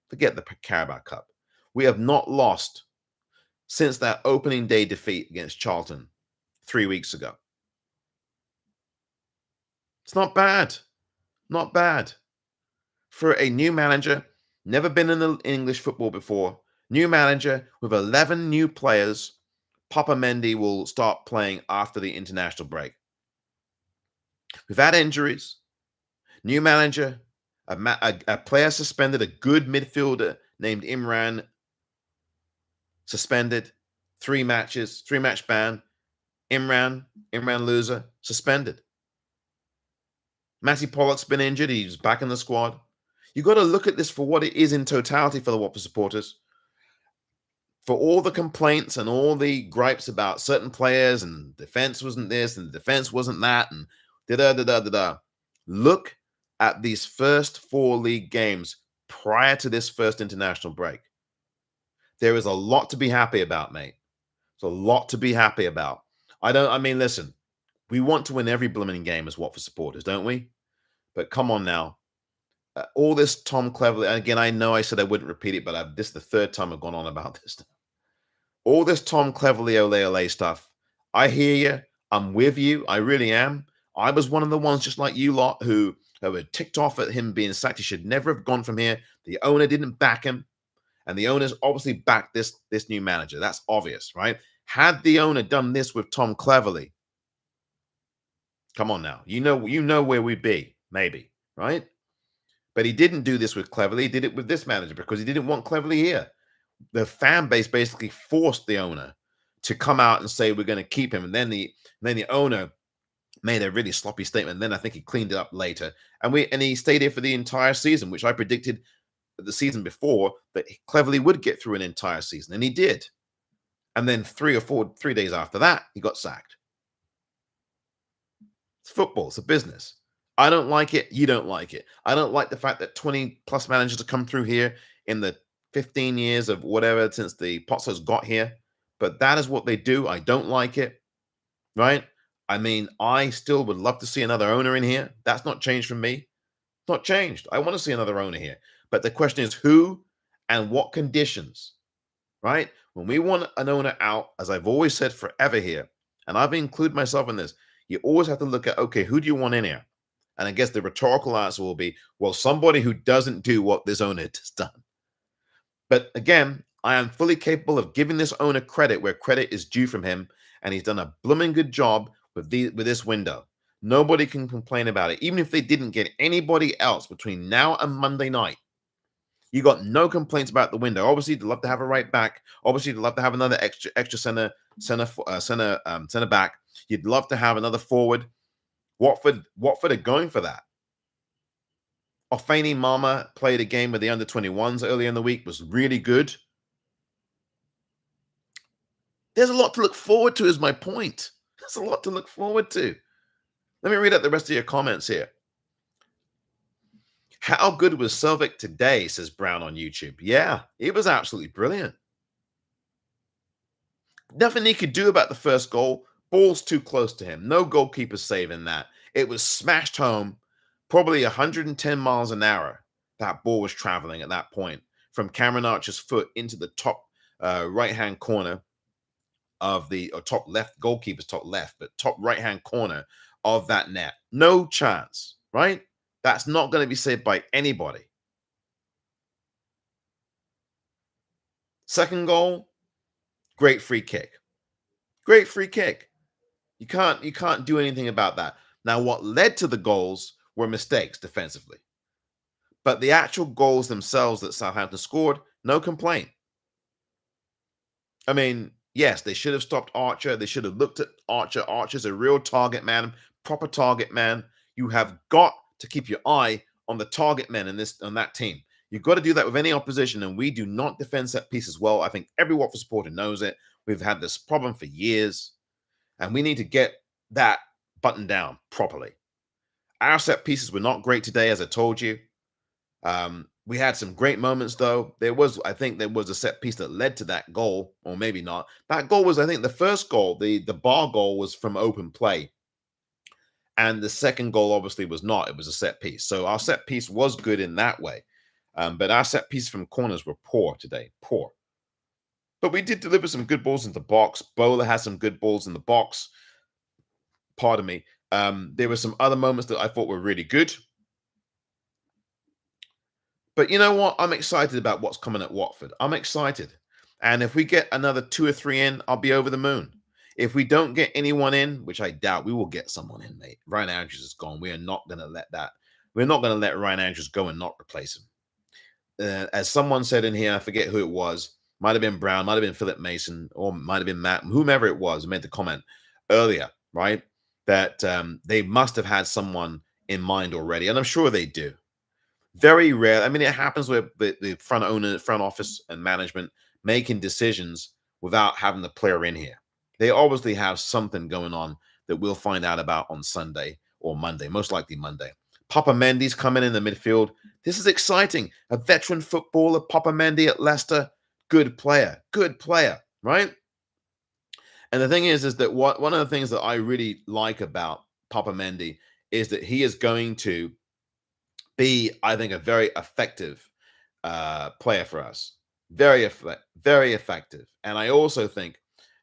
Forget the Carabao Cup. We have not lost since that opening day defeat against Charlton 3 weeks ago. It's not bad. Not bad. For a new manager, never been in the English football before, new manager with 11 new players, Papa Mendy will start playing after the international break. We've had injuries, new manager, a player suspended, a good midfielder named Imran suspended, 3 matches, 3-match ban. Imran loser, suspended. Matty Pollock's been injured. He's back in the squad. You've got to look at this for what it is in totality for the Watford supporters. For all the complaints and all the gripes about certain players and defense wasn't this and defense wasn't that and da-da-da-da-da-da. Look at these first 4 league games prior to this first international break. There is a lot to be happy about, mate. There's a lot to be happy about. Listen, we want to win every blooming game as Watford supporters, don't we? But come on now. All this Tom Cleverley, and again, I know I said I wouldn't repeat it, but this is the 3rd time I've gone on about this. All this Tom Cleverley ole stuff. I hear you. I'm with you. I really am. I was one of the ones, just like you lot, who were ticked off at him being sacked. He should never have gone from here. The owner didn't back him. And the owner's obviously backed this new manager. That's obvious, right? Had the owner done this with Tom Cleverley, come on now. You know where we'd be, maybe, right? But he didn't do this with Cleverley. He did it with this manager because he didn't want Cleverley here. The fan base basically forced the owner to come out and say, we're going to keep him. And then the owner made a really sloppy statement. Then I think he cleaned it up later. And he stayed here for the entire season, which I predicted the season before that Cleverley would get through an entire season. And he did. And then 3 days after that, he got sacked. It's football. It's a business. I don't like it. You don't like it. I don't like the fact that 20 plus managers have come through here in the 15 years of whatever since the Pozzos got here. But that is what they do. I don't like it. Right? I still would love to see another owner in here. That's not changed from me. It's not changed. I want to see another owner here. But the question is who and what conditions. Right? When we want an owner out, as I've always said forever here, and I've included myself in this, you always have to look at, okay, who do you want in here? And I guess the rhetorical answer will be, well, somebody who doesn't do what this owner has done. But again, I am fully capable of giving this owner credit where credit is due from him, and he's done a blooming good job with this window. Nobody can complain about it. Even if they didn't get anybody else between now and Monday night, you got no complaints about the window. Obviously, they'd love to have a right back. Obviously, they'd love to have another extra center back. You'd love to have another forward. Watford are going for that. Ofeni Mama played a game with the under-21s earlier in the week, was really good. There's a lot to look forward to, is my point. There's a lot to look forward to. Let me read out the rest of your comments here. How good was Selvik today, says Brown on YouTube. Yeah, it was absolutely brilliant. Nothing he could do about the first goal. Ball's too close to him. No goalkeeper saving that. It was smashed home, probably 110 miles an hour. That ball was traveling at that point from Cameron Archer's foot into the top right-hand corner of the top left, goalkeeper's top left, but top right-hand corner of that net. No chance, right? That's not going to be saved by anybody. Second goal, great free kick. Great free kick. You can't do anything about that. Now, what led to the goals were mistakes defensively. But the actual goals themselves that Southampton scored, no complaint. I mean, yes, they should have stopped Archer. They should have looked at Archer. Archer's a real target man, proper target man. You have got to keep your eye on the target men on that team. You've got to do that with any opposition, and we do not defend set pieces well. I think every Watford supporter knows it. We've had this problem for years, and we need to get that buttoned down properly. Our set pieces were not great today, as I told you. We had some great moments, though. I think there was a set piece that led to that goal, or maybe not. That goal was, I think, the first goal, the bar goal was from open play. And the second goal obviously was not. It was a set piece. So our set piece was good in that way. But our set pieces from corners were poor today. Poor. But we did deliver some good balls into the box. Bowler had some good balls in the box. Pardon me. There were some other moments that I thought were really good. But you know what? I'm excited about what's coming at Watford. I'm excited. And if we get another 2 or 3 in, I'll be over the moon. If we don't get anyone in, which I doubt, we will get someone in, mate. Ryan Andrews is gone. We are not going to let that. We're not going to let Ryan Andrews go and not replace him. As someone said in here, I forget who it was. Might have been Brown, might have been Philip Mason, or might have been Matt, whomever it was, made the comment earlier, right? That they must have had someone in mind already. And I'm sure they do. Very rare. I mean, it happens with the front office and management making decisions without having the player in here. They obviously have something going on that we'll find out about on Sunday or Monday, most likely Monday. Papa Mendy's coming in the midfield. This is exciting. A veteran footballer, Papa Mendy at Leicester. Good player, right? And the thing is that one of the things that I really like about Papa Mendy is that he is going to be, I think, a very effective player for us. Very effective. And I also think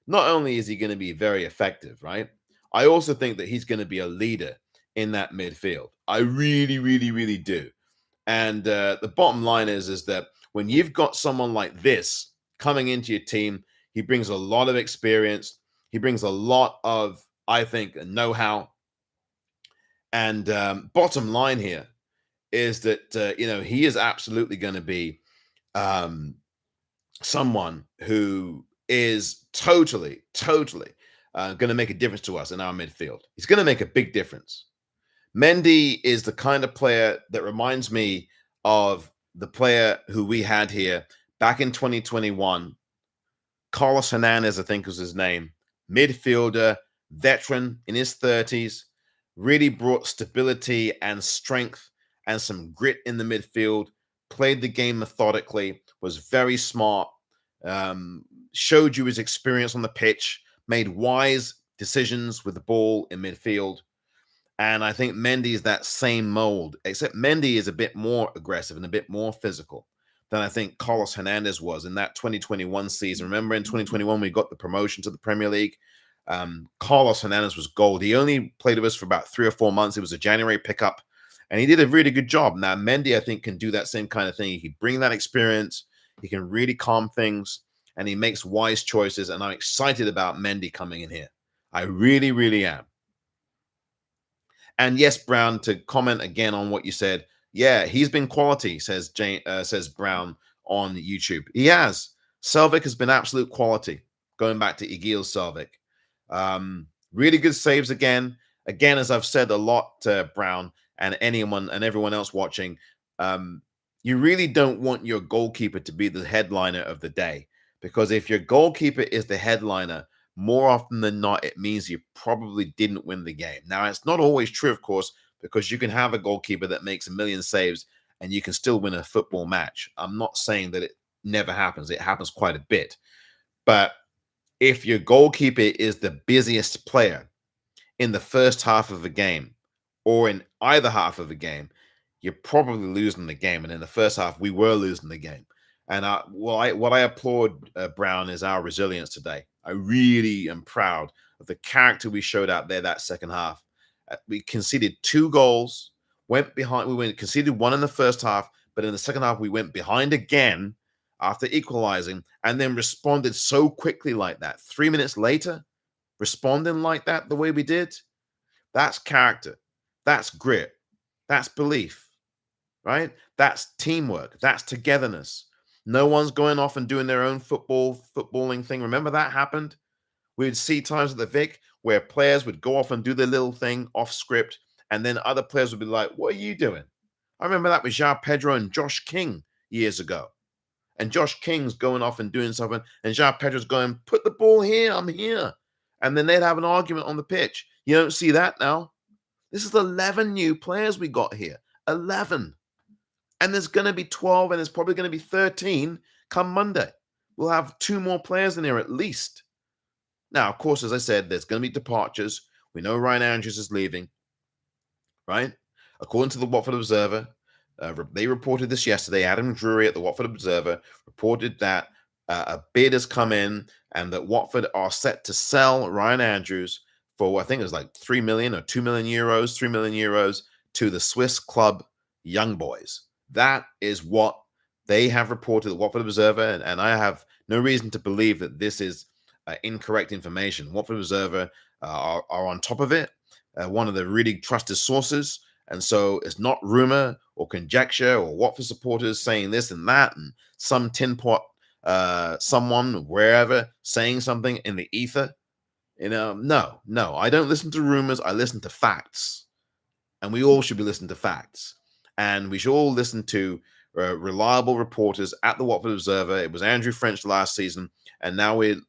not only is he going to be very effective, right? I also think that he's going to be a leader in that midfield. I really, really, really do. And the bottom line is that when you've got someone like this coming into your team, he brings a lot of experience. He brings a lot of, I think, know-how. And bottom line here is that, he is absolutely going to be someone who is totally going to make a difference to us in our midfield. He's going to make a big difference. Mendy is the kind of player that reminds me of the player who we had here back in 2021. Carlos Hernandez, I think was his name. Midfielder, veteran in his 30s, really brought stability and strength and some grit in the midfield, played the game methodically, was very smart, showed you his experience on the pitch, made wise decisions with the ball in midfield. And I think Mendy is that same mold, except Mendy is a bit more aggressive and a bit more physical than I think Carlos Hernandez was in that 2021 season. Remember in 2021, we got the promotion to the Premier League. Carlos Hernandez was gold. He only played with us for about 3 or 4 months. It was a January pickup. And he did a really good job. Now, Mendy, I think, can do that same kind of thing. He can bring that experience. He can really calm things, and he makes wise choices. And I'm excited about Mendy coming in here. I really, really am. And yes, Brown, to comment again on what you said, yeah, he's been quality, says says Brown on YouTube. He has. Selvik has been absolute quality, going back to Egil Selvik. Really good saves again. Again, as I've said a lot, Brown, and anyone and everyone else watching, you really don't want your goalkeeper to be the headliner of the day. Because if your goalkeeper is the headliner, more often than not, it means you probably didn't win the game. Now, it's not always true, of course, because you can have a goalkeeper that makes a million saves and you can still win a football match. I'm not saying that it never happens. It happens quite a bit. But if your goalkeeper is the busiest player in the first half of a game or in either half of a game, you're probably losing the game. And in the first half, we were losing the game. And what I applaud, Brown, is our resilience today. I really am proud of the character we showed out there that second half. We conceded 2 goals, went behind. Conceded 1 in the first half, but in the second half, we went behind again after equalizing and then responded so quickly like that. 3 minutes later, responding like that the way we did, that's character. That's grit. That's belief, right? That's teamwork. That's togetherness. No one's going off and doing their own footballing thing. Remember that happened? We'd see times at the Vic where players would go off and do their little thing off script, and then other players would be like, "What are you doing?" I remember that with João Pedro and Josh King years ago. And Josh King's going off and doing something, and João Pedro's going, "Put the ball here, I'm here." And then they'd have an argument on the pitch. You don't see that now. This is 11 new players we got here. 11. And there's going to be 12, and there's probably going to be 13 come Monday. We'll have 2 more players in here at least. Now, of course, as I said, there's going to be departures. We know Ryan Andrews is leaving, right? According to the Watford Observer, they reported this yesterday. Adam Drury at the Watford Observer reported that a bid has come in and that Watford are set to sell Ryan Andrews for, I think it was like 3 million or 2 million euros, 3 million euros to the Swiss club Young Boys. That is what they have reported, the Watford Observer, and I have no reason to believe that this is incorrect information. Watford Observer are on top of it, one of the really trusted sources, and so it's not rumor or conjecture or Watford supporters saying this and that, and some tin pot, someone wherever saying something in the ether. No, I don't listen to rumors. I listen to facts, and we all should be listening to facts. And we should all listen to reliable reporters at the Watford Observer. It was Andrew French last season, and now we've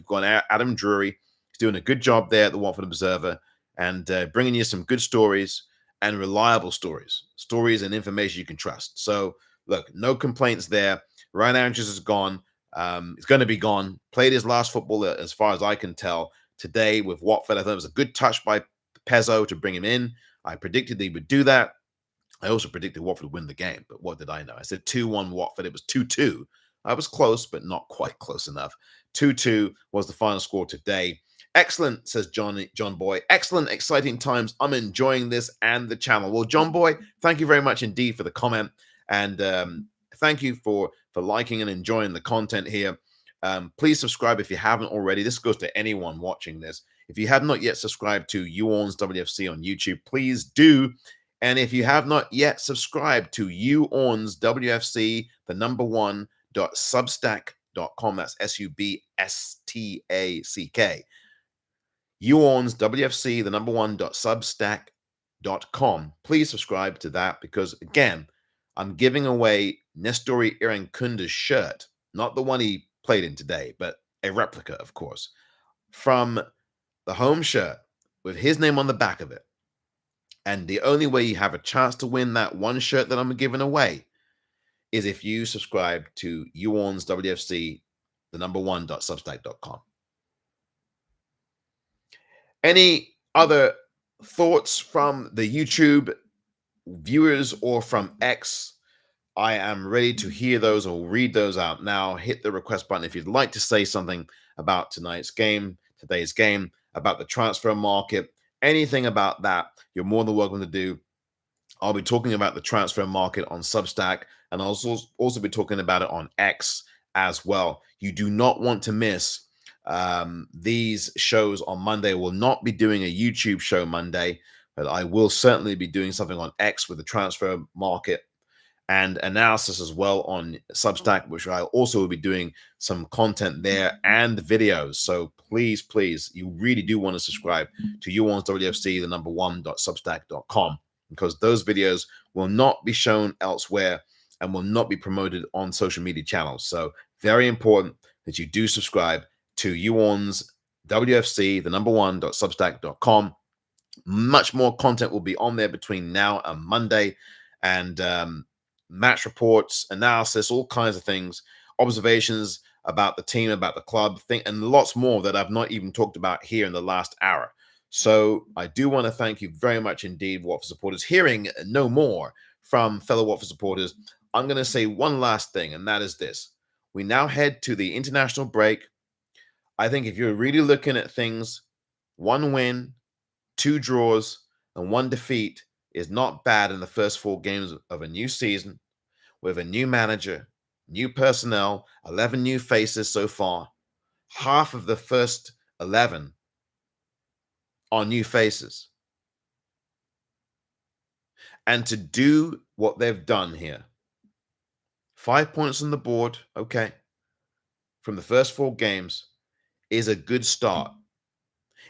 got Adam Drury. He's doing a good job there at the Watford Observer and bringing you some good stories and reliable stories and information you can trust. So, look, no complaints there. Ryan Andrews is gone. He's going to be gone. Played his last football, as far as I can tell, today with Watford. I thought it was a good touch by Pezzo to bring him in. I predicted he would do that. I also predicted Watford would win the game, but what did I know? I said 2-1 Watford. It was 2-2. I was close, but not quite close enough. 2-2 was the final score today. Excellent, says John Boy. Excellent, exciting times. I'm enjoying this and the channel. Well, John Boy, thank you very much indeed for the comment. And thank you for liking and enjoying the content here. Please subscribe if you haven't already. This goes to anyone watching this. If you have not yet subscribed to You ORNS WFC on YouTube, please do. And if you have not yet subscribed to You ORNS WFC, the number 1.substack.com, that's SUBSTACK. You ORNS WFC, the number 1.substack.com. Please subscribe to that because, again, I'm giving away Nestori Irankunda's shirt, not the one he played in today, but a replica, of course, from the home shirt with his name on the back of it. And the only way you have a chance to win that one shirt that I'm giving away is if you subscribe to You ORNS WFC, the number 1.substack.com. Any other thoughts from the YouTube viewers or from X? I am ready to hear those or read those out now. Hit the request button if you'd like to say something about today's game, about the transfer market, anything about that, you're more than welcome to do. I'll be talking about the transfer market on Substack, and I'll also be talking about it on X as well. You do not want to miss these shows on Monday. We'll not be doing a YouTube show Monday, but I will certainly be doing something on X with the transfer market and analysis as well on Substack, which I also will be doing some content there and videos. So please, please, you really do want to subscribe to You ORNS WFC, the number one.substack.com, because those videos will not be shown elsewhere and will not be promoted on social media channels. So very important that you do subscribe to You ORNS WFC, the number one.substack.com. Much more content will be on there between now and Monday, and match reports, analysis, all kinds of things, observations about the team, about the club, and lots more that I've not even talked about here in the last hour. So I do want to thank you very much indeed, Watford supporters. Hearing no more from fellow Watford supporters, I'm going to say one last thing, and that is this. We now head to the international break. I think if you're really looking at things, one win, 2 draws, and 1 defeat is not bad in the first 4 games of a new season with a new manager, new personnel, 11 new faces so far. Half of the first 11 are new faces. And to do what they've done here, 5 points on the board, okay, from the first 4 games is a good start.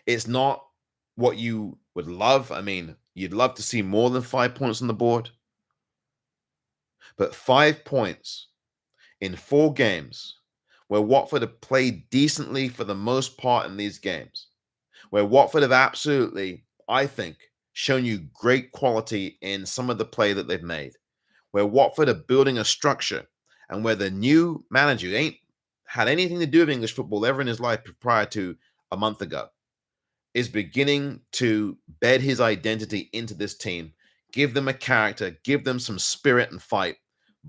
It's not what you would love. I mean, you'd love to see more than 5 points on the board. But 5 points in 4 games where Watford have played decently for the most part in these games, where Watford have absolutely, I think, shown you great quality in some of the play that they've made, where Watford are building a structure, and where the new manager who ain't had anything to do with English football ever in his life prior to a month ago is beginning to bed his identity into this team, give them a character, give them some spirit and fight.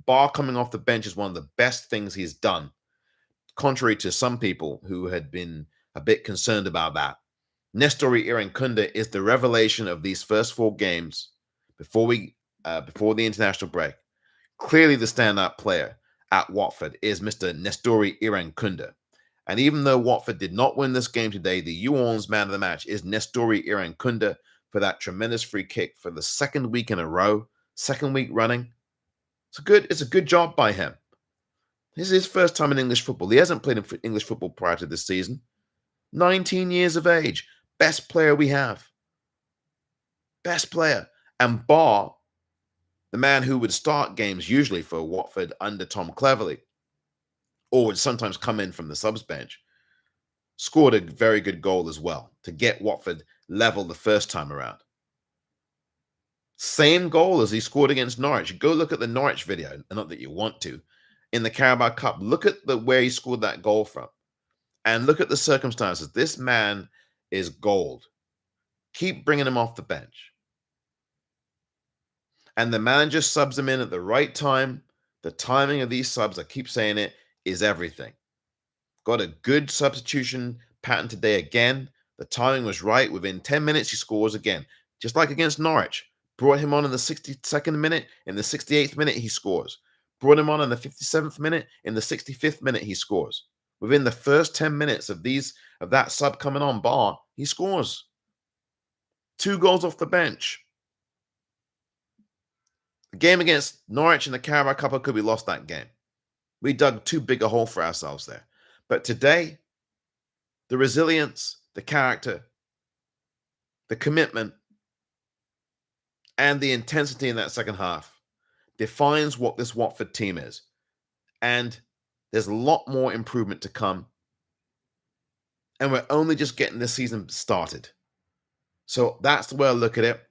Barr coming off the bench is one of the best things he's done, contrary to some people who had been a bit concerned about that. Nestori Irankunda is the revelation of these first 4 games before the international break. Clearly the standout player at Watford is Mr. Nestori Irankunda. And even though Watford did not win this game today, the You ORNS man of the match is Nestori Irankunda for that tremendous free kick for the 2nd week in a row, 2nd week running. It's a good job by him. This is his first time in English football. He hasn't played in English football prior to this season. 19 years of age. Best player we have. Best player. And Barr, the man who would start games usually for Watford under Tom Cleverley, or would sometimes come in from the subs bench, scored a very good goal as well to get Watford level the first time around. Same goal as he scored against Norwich. Go look at the Norwich video, not that you want to, in the Carabao Cup. Look at where he scored that goal from. And look at the circumstances. This man is gold. Keep bringing him off the bench. And the manager subs him in at the right time. The timing of these subs, I keep saying it, is everything. Got a good substitution pattern today again. The timing was right. Within 10 minutes, he scores again. Just like against Norwich. Brought him on in the 62nd minute. In the 68th minute, he scores. Brought him on in the 57th minute. In the 65th minute, he scores. Within the first 10 minutes of that sub coming on, Barr, he scores. 2 goals off the bench. The game against Norwich in the Carabao Cup, could we lost that game? We dug too big a hole for ourselves there. But today, the resilience, the character, the commitment, and the intensity in that second half defines what this Watford team is. And there's a lot more improvement to come. And we're only just getting this season started. So that's the way I look at it.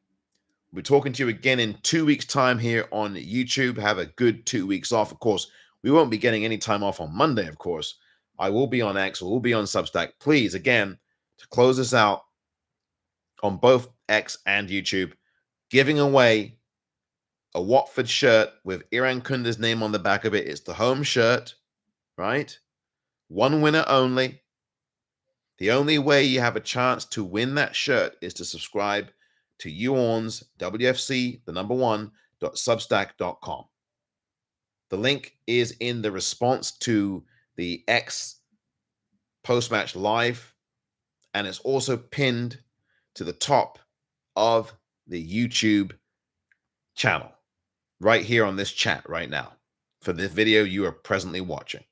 We're talking to you again in 2 weeks' time here on YouTube. Have a good 2 weeks off. Of course, we won't be getting any time off on Monday, of course. I will be on X, or will be on Substack. Please, again, to close this out on both X and YouTube, giving away a Watford shirt with Irankunda's name on the back of it. It's the home shirt, right? 1 winner only. The only way you have a chance to win that shirt is to subscribe to YOU ORNS, WFC, the number one, .substack.com. The link is in the response to the X post-match live, and it's also pinned to the top of the YouTube channel right here on this chat right now for this video you are presently watching.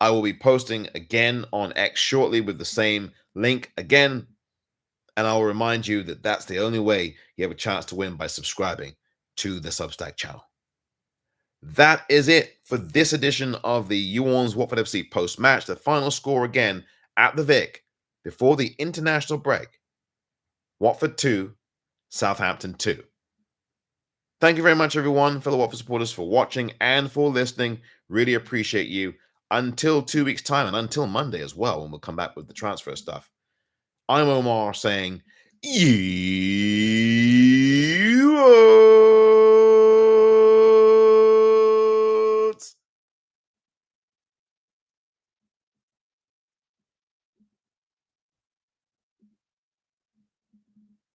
I will be posting again on X shortly with the same link again, and I'll remind you that that's the only way you have a chance to win, by subscribing to the Substack channel. That is it for this edition of the YOU ORNS Watford FC post-match. The final score again at the Vic before the international break: Watford 2, Southampton 2. Thank you very much, everyone, fellow Watford supporters, for watching and for listening. Really appreciate you. Until 2 weeks' time, and until Monday as well, when we'll come back with the transfer stuff, I'm Omar saying,